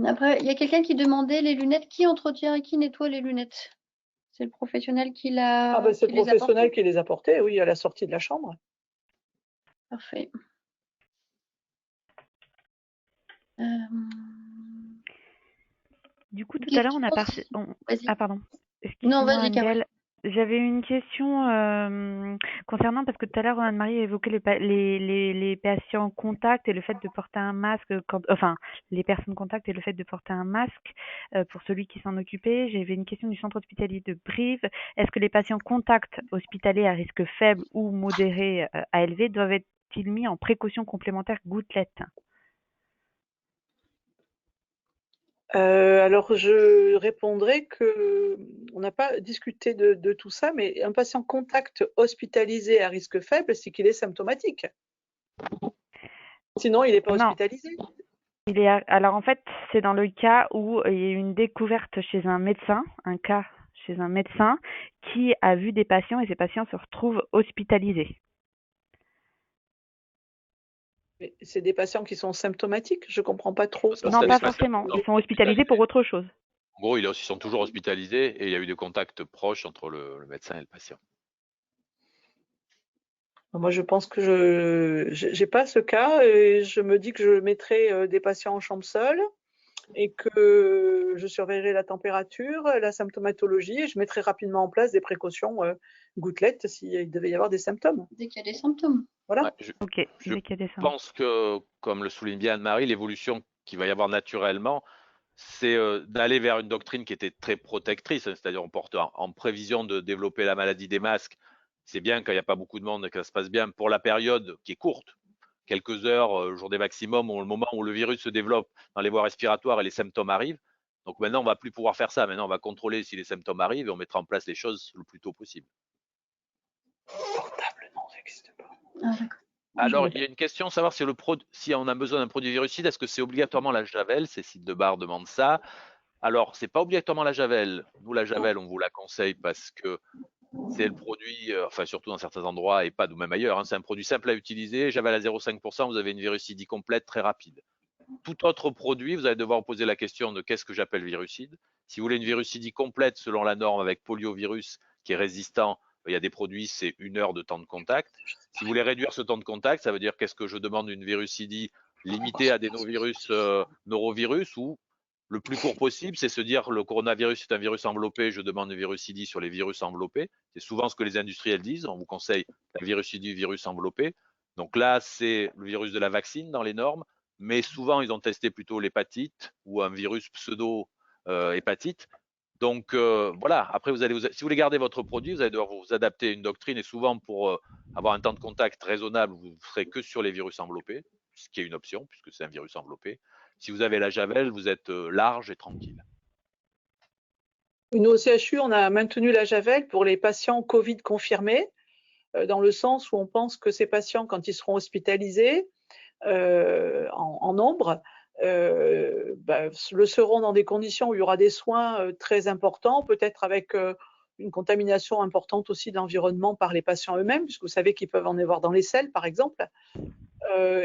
Après, il y a quelqu'un qui demandait les lunettes. Qui entretient et qui nettoie les lunettes? C'est le professionnel qui l'a. C'est le professionnel qui les a portées, oui, à la sortie de la chambre. Parfait. Du coup, tout à l'heure, on a parlé. Ah, pardon. Non, vas-y, Carole. J'avais une question concernant, parce que tout à l'heure, Anne-Marie a évoqué les patients contact et le fait de porter un masque, les personnes contact et le fait de porter un masque pour celui qui s'en occupait. J'avais une question du centre hospitalier de Brive. Est-ce que les patients contact hospitaliers à risque faible ou modéré à élevé doivent être-ils mis en précaution complémentaire gouttelette? Alors, je répondrai qu'on n'a pas discuté de tout ça, mais un patient contact hospitalisé à risque faible, c'est qu'il est symptomatique. Sinon, il n'est pas hospitalisé. Alors, en fait, c'est dans le cas où il y a eu une découverte chez un médecin, un cas chez un médecin qui a vu des patients et ces patients se retrouvent hospitalisés. C'est des patients qui sont symptomatiques? Je ne comprends pas trop. Non, pas forcément. Ils sont hospitalisés pour autre chose. En gros, ils sont toujours hospitalisés et il y a eu des contacts proches entre le médecin et le patient. Moi, je pense que je n'ai pas ce cas et je me dis que je mettrai des patients en chambre seule et que je surveillerai la température, la symptomatologie et je mettrai rapidement en place des précautions gouttelettes s'il devait y avoir des symptômes. Dès qu'il y a des symptômes. Voilà. Ouais, je pense que, comme le souligne bien Anne-Marie, l'évolution qu'il va y avoir naturellement, c'est d'aller vers une doctrine qui était très protectrice, hein, c'est-à-dire on porte en prévision de développer la maladie des masques. C'est bien quand il n'y a pas beaucoup de monde et que ça se passe bien pour la période qui est courte, quelques heures, journée maximum, au moment où le virus se développe dans les voies respiratoires et les symptômes arrivent. Donc maintenant, on ne va plus pouvoir faire ça. Maintenant, on va contrôler si les symptômes arrivent et on mettra en place les choses le plus tôt possible. Portable, non, ça n'existe pas. Ah, d'accord. Alors, il y a une question, savoir si on a besoin d'un produit virucide, est-ce que c'est obligatoirement la Javel? Cécile Debar demande ça. Alors, c'est pas obligatoirement la Javel. Nous, la Javel, on vous la conseille parce que c'est le produit, surtout dans certains endroits, EHPAD ou même ailleurs, hein, c'est un produit simple à utiliser. Javel à 0,5%, vous avez une virucidie complète très rapide. Tout autre produit, vous allez devoir vous poser la question de qu'est-ce que j'appelle virucide. Si vous voulez une virucidie complète selon la norme avec poliovirus qui est résistant, il y a des produits, c'est 1 heure de temps de contact. Si vous voulez réduire ce temps de contact, ça veut dire qu'est-ce que je demande une virucidie limitée à des norovirus ou le plus court possible, c'est se dire le coronavirus est un virus enveloppé, je demande une virucidie sur les virus enveloppés. C'est souvent ce que les industriels disent, on vous conseille la virucidie virus enveloppé. Donc là, c'est le virus de la vaccine dans les normes, mais souvent ils ont testé plutôt l'hépatite ou un virus pseudo-hépatite. Donc voilà, après si vous voulez garder votre produit, vous allez devoir vous adapter à une doctrine et souvent pour avoir un temps de contact raisonnable, vous ne ferez que sur les virus enveloppés, ce qui est une option puisque c'est un virus enveloppé. Si vous avez la Javel, vous êtes large et tranquille. Nous, au CHU, on a maintenu la Javel pour les patients Covid confirmés, dans le sens où on pense que ces patients, quand ils seront hospitalisés en nombre, le seront dans des conditions où il y aura des soins très importants, peut-être avec une contamination importante aussi de l'environnement par les patients eux-mêmes, puisque vous savez qu'ils peuvent en avoir dans les selles, par exemple.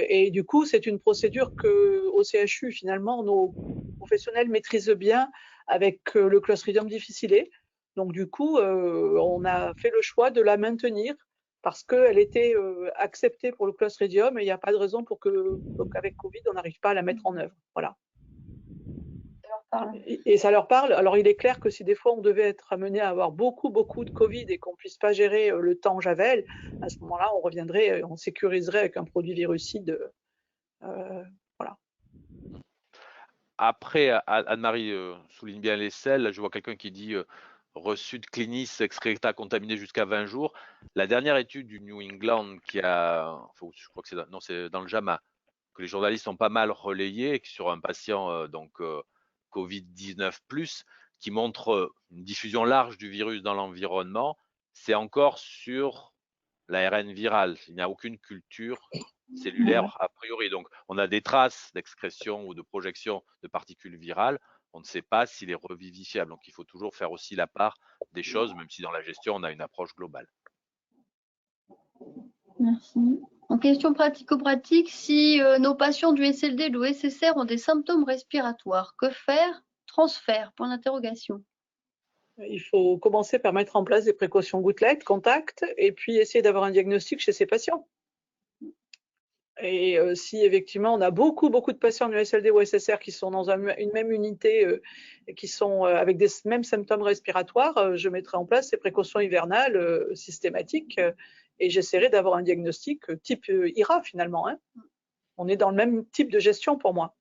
Et du coup, c'est une procédure qu'au CHU, finalement, nos professionnels maîtrisent bien avec le Clostridium difficile. Donc, du coup, on a fait le choix de la maintenir parce qu'elle était acceptée pour le Clostridium et il n'y a pas de raison pour qu'avec Covid, on n'arrive pas à la mettre en œuvre. Voilà. Et ça leur parle. Alors, il est clair que si des fois on devait être amené à avoir beaucoup de Covid et qu'on ne puisse pas gérer le temps Javel, à ce moment-là, on reviendrait, on sécuriserait avec un produit virucide. Voilà. après, Anne-Marie souligne bien les selles. Je vois quelqu'un qui dit reçu de Clinis, excréta contaminé jusqu'à 20 jours. La dernière étude du New England qui a, enfin, je crois que c'est dans le JAMA, que les journalistes ont pas mal relayé sur un patient Covid-19+, qui montre une diffusion large du virus dans l'environnement, c'est encore sur l'ARN viral. Il n'y a aucune culture cellulaire a priori. Donc, on a des traces d'excrétion ou de projection de particules virales. On ne sait pas s'il est revivifiable. Donc, il faut toujours faire aussi la part des choses, même si dans la gestion, on a une approche globale. Merci. En question pratico-pratique, si nos patients du SLD ou du SSR ont des symptômes respiratoires, que faire? Transfert, point d'interrogation. Il faut commencer par mettre en place des précautions gouttelettes, contact, et puis essayer d'avoir un diagnostic chez ces patients. Et si effectivement on a beaucoup de patients du SLD ou SSR qui sont dans une même unité, et qui sont avec des mêmes symptômes respiratoires, je mettrai en place ces précautions hivernales systématiques et j'essaierai d'avoir un diagnostic type IRA finalement. Hein. On est dans le même type de gestion pour moi.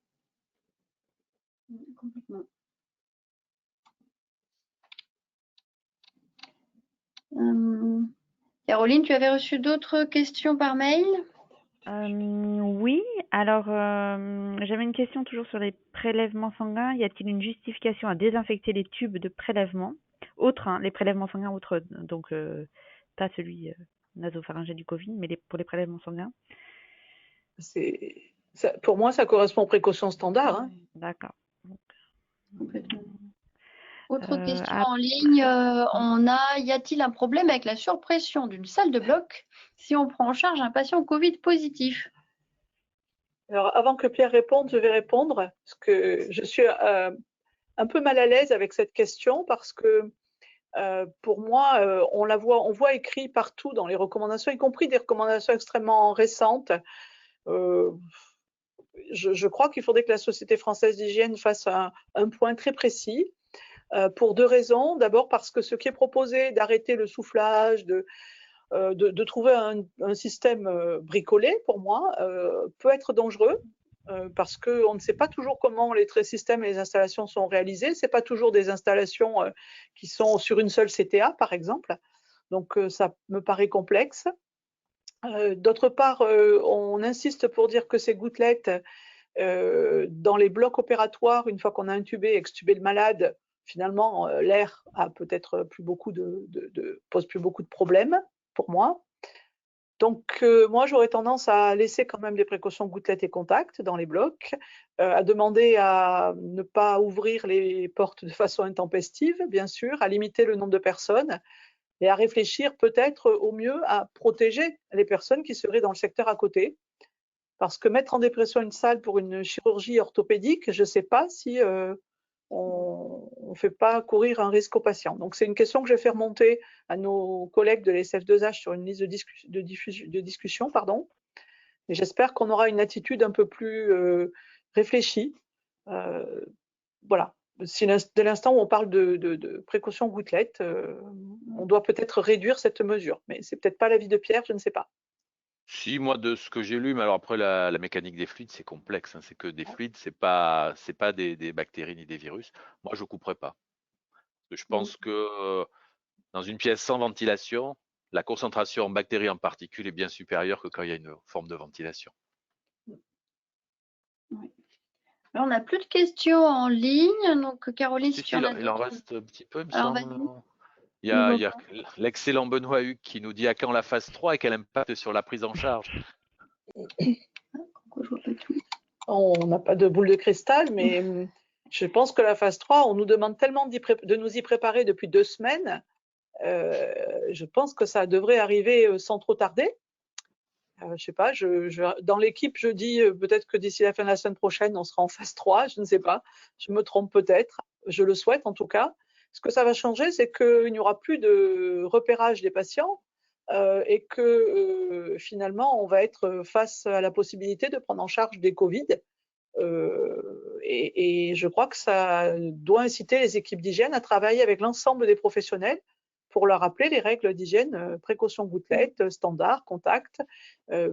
Complètement. Caroline, tu avais reçu d'autres questions par mail? Oui, alors j'avais une question toujours sur les prélèvements sanguins. Y a-t-il une justification à désinfecter les tubes de prélèvement, autres, hein, les prélèvements sanguins autres, donc pas celui nasopharyngé du Covid, mais pour les prélèvements sanguins? Pour moi, ça correspond aux précautions standards. Hein. D'accord. Complètement. Autre question en ligne, y a-t-il un problème avec la surpression d'une salle de bloc si on prend en charge un patient Covid positif? Alors, avant que Pierre réponde, je vais répondre, parce que je suis un peu mal à l'aise avec cette question, parce que pour moi, on voit écrit partout dans les recommandations, y compris des recommandations extrêmement récentes. Je crois qu'il faudrait que la Société française d'hygiène fasse un point très précis. Pour deux raisons. D'abord parce que ce qui est proposé d'arrêter le soufflage, de trouver un système bricolé, pour moi, peut être dangereux parce qu'on ne sait pas toujours comment les systèmes et les installations sont réalisés. Ce n'est pas toujours des installations qui sont sur une seule CTA, par exemple. Donc, ça me paraît complexe. D'autre part, on insiste pour dire que ces gouttelettes, dans les blocs opératoires, une fois qu'on a intubé, extubé le malade, finalement, l'air a peut-être pose plus beaucoup de problèmes pour moi. Donc, moi, j'aurais tendance à laisser quand même des précautions gouttelettes et contact dans les blocs, à demander à ne pas ouvrir les portes de façon intempestive, bien sûr, à limiter le nombre de personnes et à réfléchir peut-être au mieux à protéger les personnes qui seraient dans le secteur à côté. Parce que mettre en dépression une salle pour une chirurgie orthopédique, je ne sais pas si on ne fait pas courir un risque aux patients. Donc, c'est une question que je vais faire remonter à nos collègues de l'SF2H sur une liste de discussion. Et j'espère qu'on aura une attitude un peu plus réfléchie. Voilà. Si dès l'instant où on parle de précaution gouttelette, on doit peut-être réduire cette mesure. Mais ce n'est peut-être pas l'avis de Pierre, je ne sais pas. Si, moi, de ce que j'ai lu, mais alors après, la mécanique des fluides, c'est complexe. Hein, c'est que des fluides, c'est pas des bactéries ni des virus. Moi, je couperais pas. Je pense que dans une pièce sans ventilation, la concentration en bactéries en particules est bien supérieure que quand il y a une forme de ventilation. Oui. Alors, on n'a plus de questions en ligne. Donc, Caroline, si tu en as il en reste un petit peu, il me Alors, semble. vas-y. Il y a l'excellent Benoît Hugues qui nous dit à quand la phase 3 et quel impact sur la prise en charge. On n'a pas de boule de cristal, mais je pense que la phase 3, on nous demande tellement de nous y préparer depuis 2 semaines. Je pense que ça devrait arriver sans trop tarder. Je ne sais pas, dans l'équipe, je dis peut-être que d'ici la fin de la semaine prochaine, on sera en phase 3, je ne sais pas. Je me trompe peut-être, je le souhaite en tout cas. Ce que ça va changer, c'est qu'il n'y aura plus de repérage des patients et que finalement, on va être face à la possibilité de prendre en charge des Covid. Et je crois que ça doit inciter les équipes d'hygiène à travailler avec l'ensemble des professionnels pour leur rappeler les règles d'hygiène, précaution gouttelette, standard, contact,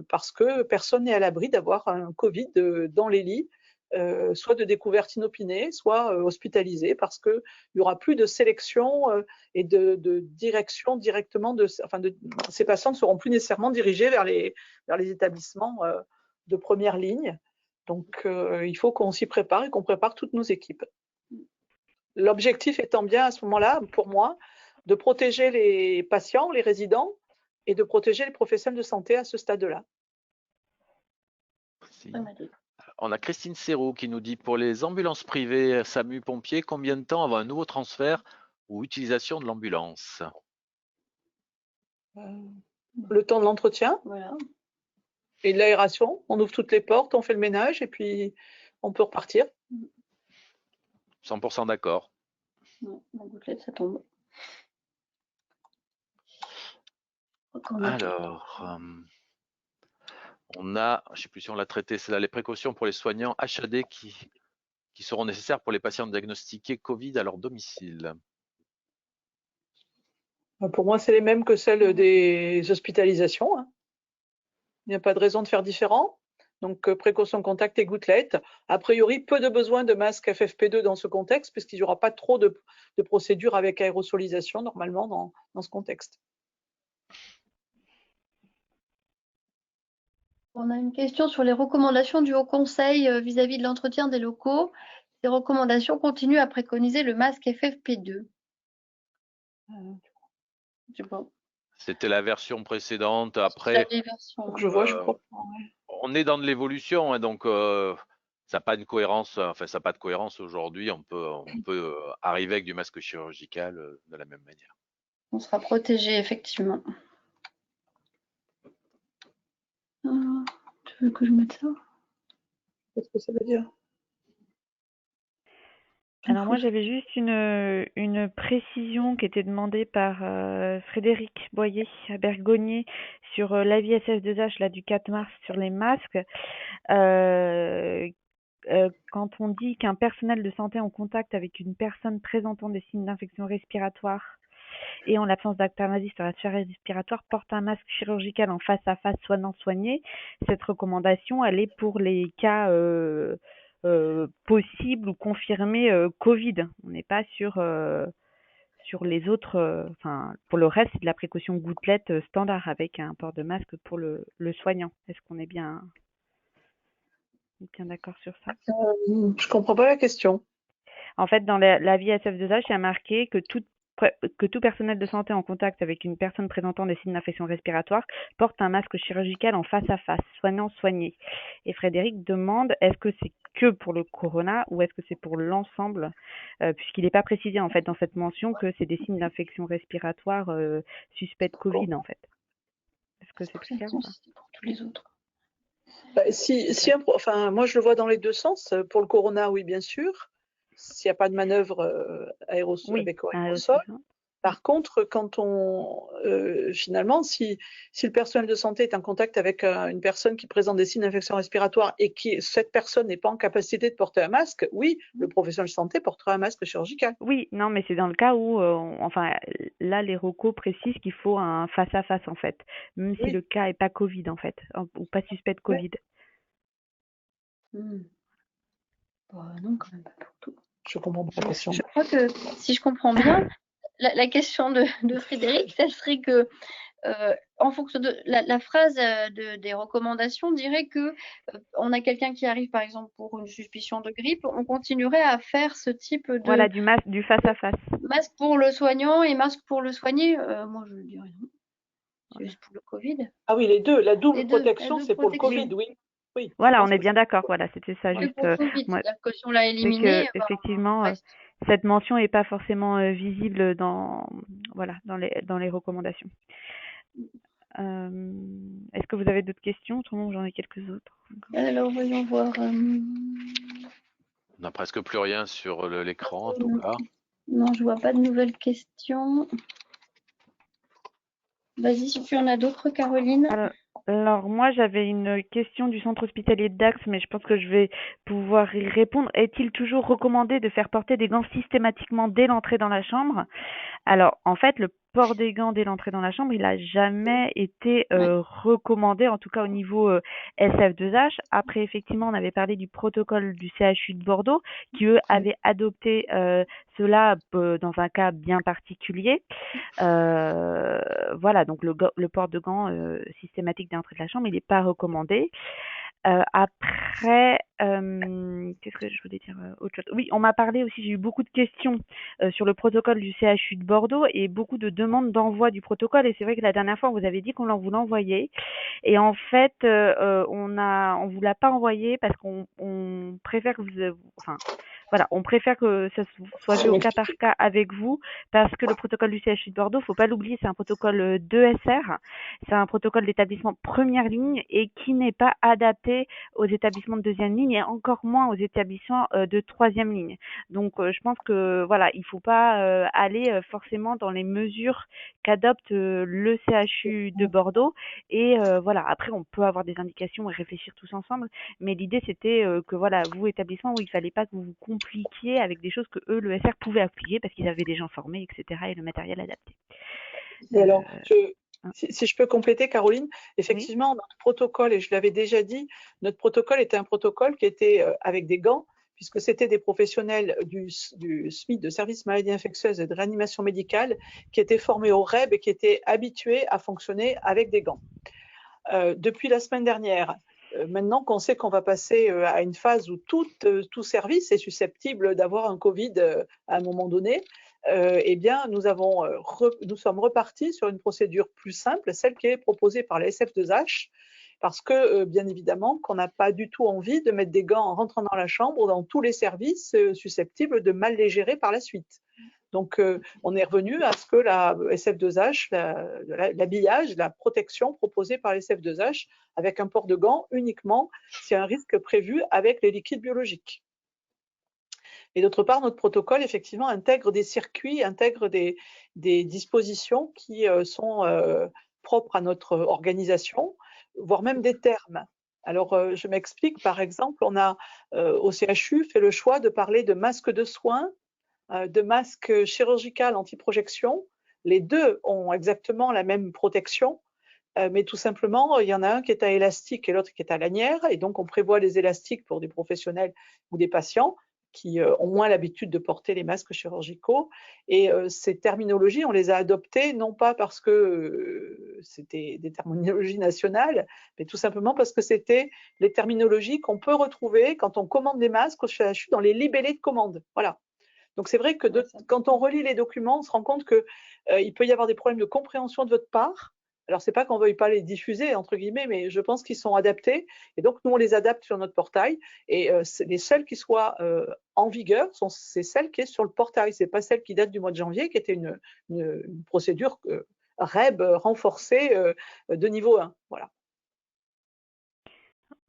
parce que personne n'est à l'abri d'avoir un Covid dans les lits. soit de découverte inopinée, soit hospitalisés, parce qu'il n'y aura plus de sélection et de direction directement ces patients ne seront plus nécessairement dirigés vers les établissements de première ligne. Donc, il faut qu'on s'y prépare et qu'on prépare toutes nos équipes. L'objectif étant bien à ce moment-là, pour moi, de protéger les patients, les résidents, et de protéger les professionnels de santé à ce stade-là. Merci. On a Christine Serrault qui nous dit, pour les ambulances privées, SAMU, pompiers, combien de temps avant un nouveau transfert ou utilisation de l'ambulance? Le temps de l'entretien et de l'aération. On ouvre toutes les portes, on fait le ménage et puis on peut repartir. 100% d'accord. La gouttelette, ça tombe. Alors, on a, je ne sais plus si on l'a traité, c'est là les précautions pour les soignants HAD qui seront nécessaires pour les patients diagnostiqués Covid à leur domicile. Pour moi, c'est les mêmes que celles des hospitalisations. Il n'y a pas de raison de faire différent. Donc, précaution contact et gouttelettes. A priori, peu de besoin de masques FFP2 dans ce contexte, puisqu'il n'y aura pas trop de procédures avec aérosolisation normalement dans ce contexte. On a une question sur les recommandations du Haut Conseil vis-à-vis de l'entretien des locaux. Ces recommandations continuent à préconiser le masque FFP2. Je sais pas. C'était la version précédente. Après, je vois, je crois. On est dans de l'évolution, hein, donc ça n'a pas de cohérence. Enfin, ça n'a pas de cohérence aujourd'hui. On peut arriver avec du masque chirurgical de la même manière. On sera protégé effectivement. Tu veux que je mette ça? Qu'est-ce que ça veut dire? Alors moi j'avais juste une précision qui était demandée par Frédéric Boyer à Bergognier sur l'avis SF2H là, du 4 mars sur les masques. Quand on dit qu'un personnel de santé en contact avec une personne présentant des signes d'infection respiratoire et en l'absence d'alternative sur la sphère respiratoire porte un masque chirurgical en face à face soignant-soigné, cette recommandation elle est pour les cas possible ou confirmé Covid. On n'est pas sur les autres. Pour le reste, c'est de la précaution gouttelette standard avec un port de masque pour le soignant. Est-ce qu'on est bien d'accord sur ça? Je comprends pas la question. En fait, dans l'avis SF2H, il y a marqué que tout personnel de santé en contact avec une personne présentant des signes d'infection respiratoire porte un masque chirurgical en face à face, soignant-soigné. Et Frédéric demande, est-ce que c'est que pour le corona ou est-ce que c'est pour l'ensemble, puisqu'il n'est pas précisé en fait dans cette mention que c'est des signes d'infection respiratoire suspects de Covid en fait. Est-ce que c'est clair? C'est pour tous les autres. Moi je le vois dans les deux sens. Pour le corona, oui, bien sûr. S'il n'y a pas de manœuvre avec aérosol. Par contre, quand finalement, si le personnel de santé est en contact avec une personne qui présente des signes d'infection respiratoire et que cette personne n'est pas en capacité de porter un masque, oui, le professionnel de santé portera un masque chirurgical. Oui, non, mais c'est dans le cas où, là, les recos précisent qu'il faut un face-à-face, en fait, même si le cas n'est pas Covid, en fait, ou pas suspect de Covid. Non, quand même pas pour tout. Je comprends pas la question. Je crois que, si je comprends bien, la question de Frédéric, ça serait que, en fonction de la phrase des recommandations, dirait que on a quelqu'un qui arrive, par exemple, pour une suspicion de grippe, on continuerait à faire ce type de... Voilà, du face-à-face. Masque pour le soignant et masque pour le soigné. Moi, je dirais non. C'est juste pour le Covid. Ah oui, les deux. La double protection, c'est pour le Covid, oui. Oui, voilà, on est bien d'accord. Voilà, c'était ça juste. Pour COVID, que si on l'a éliminé, effectivement, cette mention n'est pas forcément visible dans les recommandations. Est-ce que vous avez d'autres questions? Autrement, j'en ai quelques autres. Alors, voyons voir. On n'a presque plus rien sur l'écran, en tout cas. Non, je vois pas de nouvelles questions. Vas-y, si tu en as d'autres, Caroline. Alors moi, j'avais une question du centre hospitalier de Dax, mais je pense que je vais pouvoir y répondre. Est-il toujours recommandé de faire porter des gants systématiquement dès l'entrée dans la chambre? Alors, en fait, le port des gants dès l'entrée dans la chambre, il n'a jamais été recommandé, en tout cas au niveau SF2H. Après, effectivement, on avait parlé du protocole du CHU de Bordeaux, qui eux avaient adopté cela dans un cas bien particulier. Voilà, donc le port de gants systématique dès l'entrée de la chambre, il n'est pas recommandé. Après, qu'est-ce que je voulais dire autre chose? Oui, on m'a parlé aussi, j'ai eu beaucoup de questions sur le protocole du CHU de Bordeaux et beaucoup de demandes d'envoi du protocole. Et c'est vrai que la dernière fois, on vous avait dit qu'on vous l'envoyait. Et en fait, on vous l'a pas envoyé parce qu'on préfère que enfin, voilà, on préfère que ça soit fait au cas par cas avec vous parce que le protocole du CHU de Bordeaux, faut pas l'oublier, c'est un protocole 2SR. C'est un protocole d'établissement première ligne et qui n'est pas adapté aux établissements de deuxième ligne et encore moins aux établissements de troisième ligne. Donc, je pense que voilà, il faut pas aller forcément dans les mesures qu'adopte le CHU de Bordeaux. Et voilà, après, on peut avoir des indications et réfléchir tous ensemble, mais l'idée c'était que voilà, vous établissement où il fallait pas que vous vous compliquiez avec des choses que eux, le SR, pouvait appuyer parce qu'ils avaient des gens formés, etc. et le matériel adapté. Et alors, si je peux compléter, Caroline, effectivement, notre protocole, et je l'avais déjà dit, notre protocole était un protocole qui était avec des gants, puisque c'était des professionnels du SMID, de service maladies infectieuses et de réanimation médicale, qui étaient formés au REB et qui étaient habitués à fonctionner avec des gants. Depuis la semaine dernière, maintenant qu'on sait qu'on va passer à une phase où tout service est susceptible d'avoir un Covid à un moment donné, eh bien, nous sommes repartis sur une procédure plus simple, celle qui est proposée par la SF2H, parce que, bien évidemment, qu'on n'a pas du tout envie de mettre des gants en rentrant dans la chambre dans tous les services susceptibles de mal les gérer par la suite. Donc, on est revenu à ce que la SF2H, l'habillage, la protection proposée par la SF2H, avec un port de gants uniquement s'il y a un risque prévu avec les liquides biologiques. Et d'autre part, notre protocole, effectivement, intègre des circuits, intègre des dispositions qui sont propres à notre organisation, voire même des termes. Alors, je m'explique, par exemple, on a au CHU fait le choix de parler de masque de soins, de masque chirurgical anti-projection. Les deux ont exactement la même protection, mais tout simplement, il y en a un qui est à élastique et l'autre qui est à lanière, et donc on prévoit les élastiques pour des professionnels ou des patients qui ont moins l'habitude de porter les masques chirurgicaux. Et ces terminologies, on les a adoptées non pas parce que c'était des terminologies nationales, mais tout simplement parce que c'était les terminologies qu'on peut retrouver quand on commande des masques au CHU dans les libellés de commande. Voilà. Donc c'est vrai que quand on relit les documents, on se rend compte qu'il peut y avoir des problèmes de compréhension de votre part. Alors c'est pas qu'on ne veuille pas les diffuser, entre guillemets, mais je pense qu'ils sont adaptés. Et donc nous, on les adapte sur notre portail. Et les seules qui soient en vigueur, c'est celles qui sont sur le portail. Ce n'est pas celle qui date du mois de janvier, qui était une procédure REB renforcée de niveau 1. Voilà.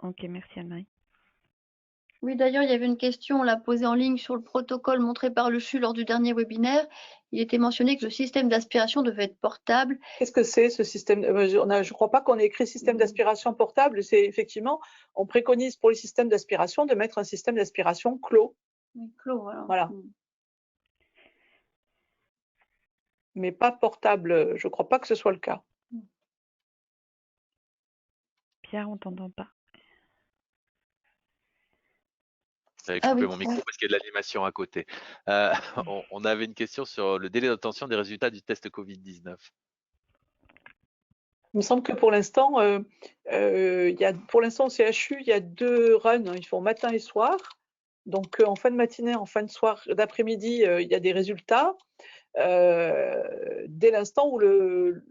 Ok, merci Anne-Marie. Oui, d'ailleurs, il y avait une question, on l'a posée en ligne sur le protocole montré par le CHU lors du dernier webinaire. Il était mentionné que le système d'aspiration devait être portable. Qu'est-ce que c'est ce système? Je ne crois pas qu'on ait écrit système d'aspiration portable. C'est effectivement, on préconise pour les systèmes d'aspiration de mettre un système d'aspiration clos. Oui, clos, voilà. Mais pas portable. Je ne crois pas que ce soit le cas. Pierre, on t'entend pas. J'avais coupé mon micro parce qu'il y a de l'animation à côté. On avait une question sur le délai d'obtention des résultats du test Covid-19. Il me semble que pour l'instant, pour l'instant au CHU, il y a 2 runs. Ils font matin et soir. Donc en fin de matinée, en fin de soir, d'après-midi, il y a des résultats. Dès l'instant où le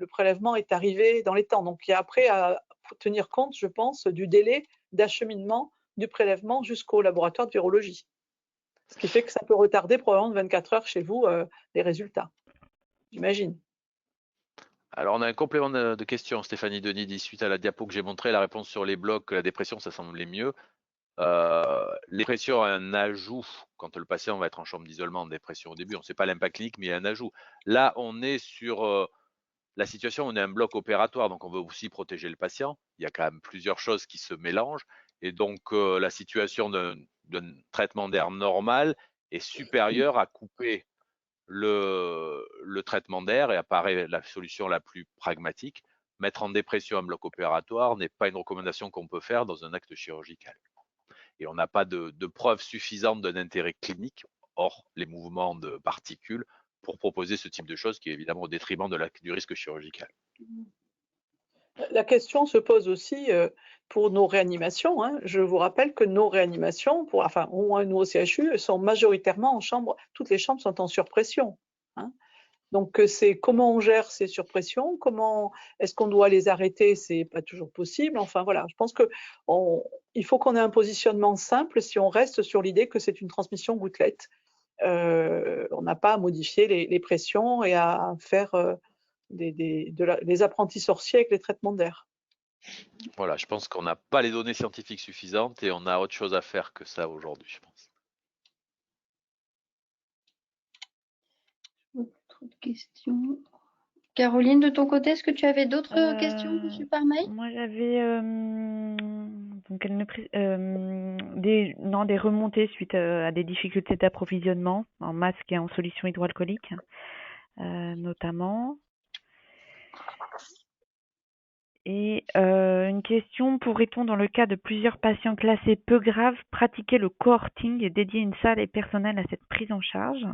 prélèvement est arrivé dans les temps. Donc il y a après à tenir compte, je pense, du délai d'acheminement du prélèvement jusqu'au laboratoire de virologie. Ce qui fait que ça peut retarder probablement de 24 heures chez vous les résultats, j'imagine. Alors, on a un complément de question. Stéphanie Denis dit, suite à la diapo que j'ai montré, la réponse sur les blocs, la dépression, ça semblait mieux. Les dépressions a un ajout quand le patient va être en chambre d'isolement en dépression au début. On ne sait pas l'impact clinique, mais il y a un ajout. Là, on est sur la situation, on est un bloc opératoire, donc on veut aussi protéger le patient. Il y a quand même plusieurs choses qui se mélangent. Et donc, la situation d'un traitement d'air normal est supérieure à couper le traitement d'air et apparaît la solution la plus pragmatique. Mettre en dépression un bloc opératoire n'est pas une recommandation qu'on peut faire dans un acte chirurgical. Et on n'a pas de preuves suffisantes d'un intérêt clinique, hors les mouvements de particules, pour proposer ce type de choses qui est évidemment au détriment du risque chirurgical. La question se pose aussi pour nos réanimations, hein. Je vous rappelle que nos réanimations, enfin au moins nous au CHU, sont majoritairement en chambre, toutes les chambres sont en surpression, hein. Donc c'est comment on gère ces surpressions, comment est-ce qu'on doit les arrêter, c'est pas toujours possible. Enfin voilà, je pense que il faut qu'on ait un positionnement simple si on reste sur l'idée que c'est une transmission gouttelette. On n'a pas à modifier les pressions et à faire des apprentis sorciers avec les traitements d'air. Voilà, je pense qu'on n'a pas les données scientifiques suffisantes et on a autre chose à faire que ça aujourd'hui, je pense. Autre question. Caroline, de ton côté, est-ce que tu avais d'autres questions reçues par mail? Moi, j'avais donc des remontées suite à des difficultés d'approvisionnement en masques et en solutions hydroalcooliques, notamment. Et une question, pourrait-on, dans le cas de plusieurs patients classés peu graves, pratiquer le cohorting et dédier une salle et personnel à cette prise en charge?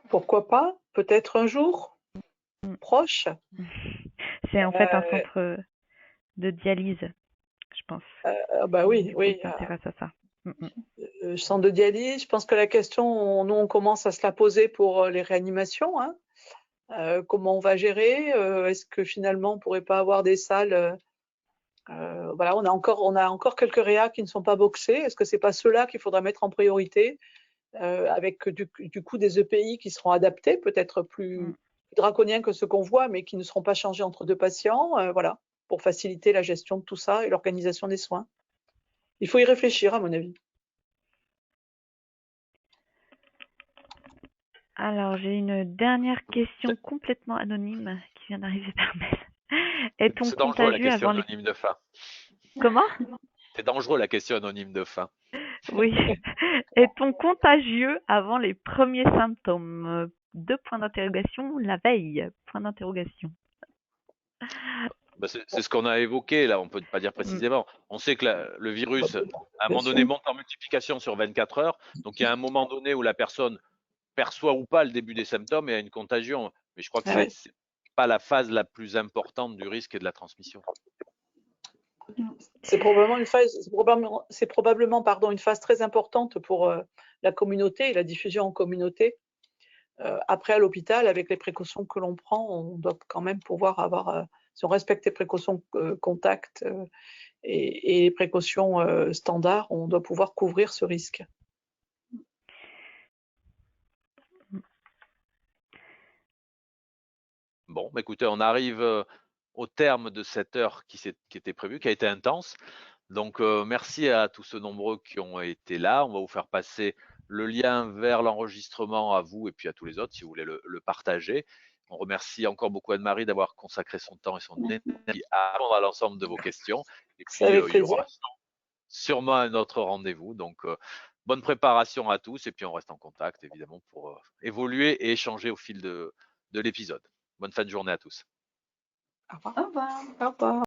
Pourquoi pas? Peut-être un jour proche. C'est en fait un centre de dialyse, je pense. Bah oui, oui. On s'intéresse à ça. Centre de dialyse, je pense que la question, nous on commence à se la poser pour les réanimations, hein. Comment on va gérer? Est-ce que finalement on pourrait pas avoir des salles? Voilà, on a encore quelques réas qui ne sont pas boxés. Est-ce que c'est pas ceux-là qu'il faudra mettre en priorité, avec du coup des EPI qui seront adaptés, peut-être plus draconiens que ceux qu'on voit, mais qui ne seront pas changés entre deux patients, voilà, pour faciliter la gestion de tout ça et l'organisation des soins. Il faut y réfléchir, à mon avis. Alors, j'ai une dernière question complètement anonyme qui vient d'arriver par mail. Est-on C'est dangereux la question avant les... anonyme de fin. Comment? C'est dangereux la question anonyme de fin. Oui. Est-on contagieux avant les premiers symptômes? Deux points d'interrogation, la veille, point d'interrogation. Bah, c'est ce qu'on a évoqué, là, on ne peut pas dire précisément. On sait que le virus, à un moment donné, monte en multiplication sur 24 heures. Donc, il y a un moment donné où la personne perçoit ou pas le début des symptômes et a une contagion. Mais je crois que c'est pas la phase la plus importante du risque et de la transmission. C'est probablement une phase très importante pour la communauté et la diffusion en communauté. Après, à l'hôpital, avec les précautions que l'on prend, on doit quand même pouvoir avoir, si on respecte les précautions contact et les précautions standards, on doit pouvoir couvrir ce risque. Bon, bah, écoutez, on arrive au terme de cette heure qui était prévue, qui a été intense. Donc, merci à tous ceux nombreux qui ont été là. On va vous faire passer le lien vers l'enregistrement à vous et puis à tous les autres si vous voulez le partager. On remercie encore beaucoup Anne-Marie d'avoir consacré son temps et son énergie à répondre à l'ensemble de vos questions. Et puis, il y aura sûrement un autre rendez-vous. Donc, bonne préparation à tous et puis on reste en contact évidemment pour évoluer et échanger au fil de l'épisode. Bonne fin de journée à tous. Au revoir. Au revoir.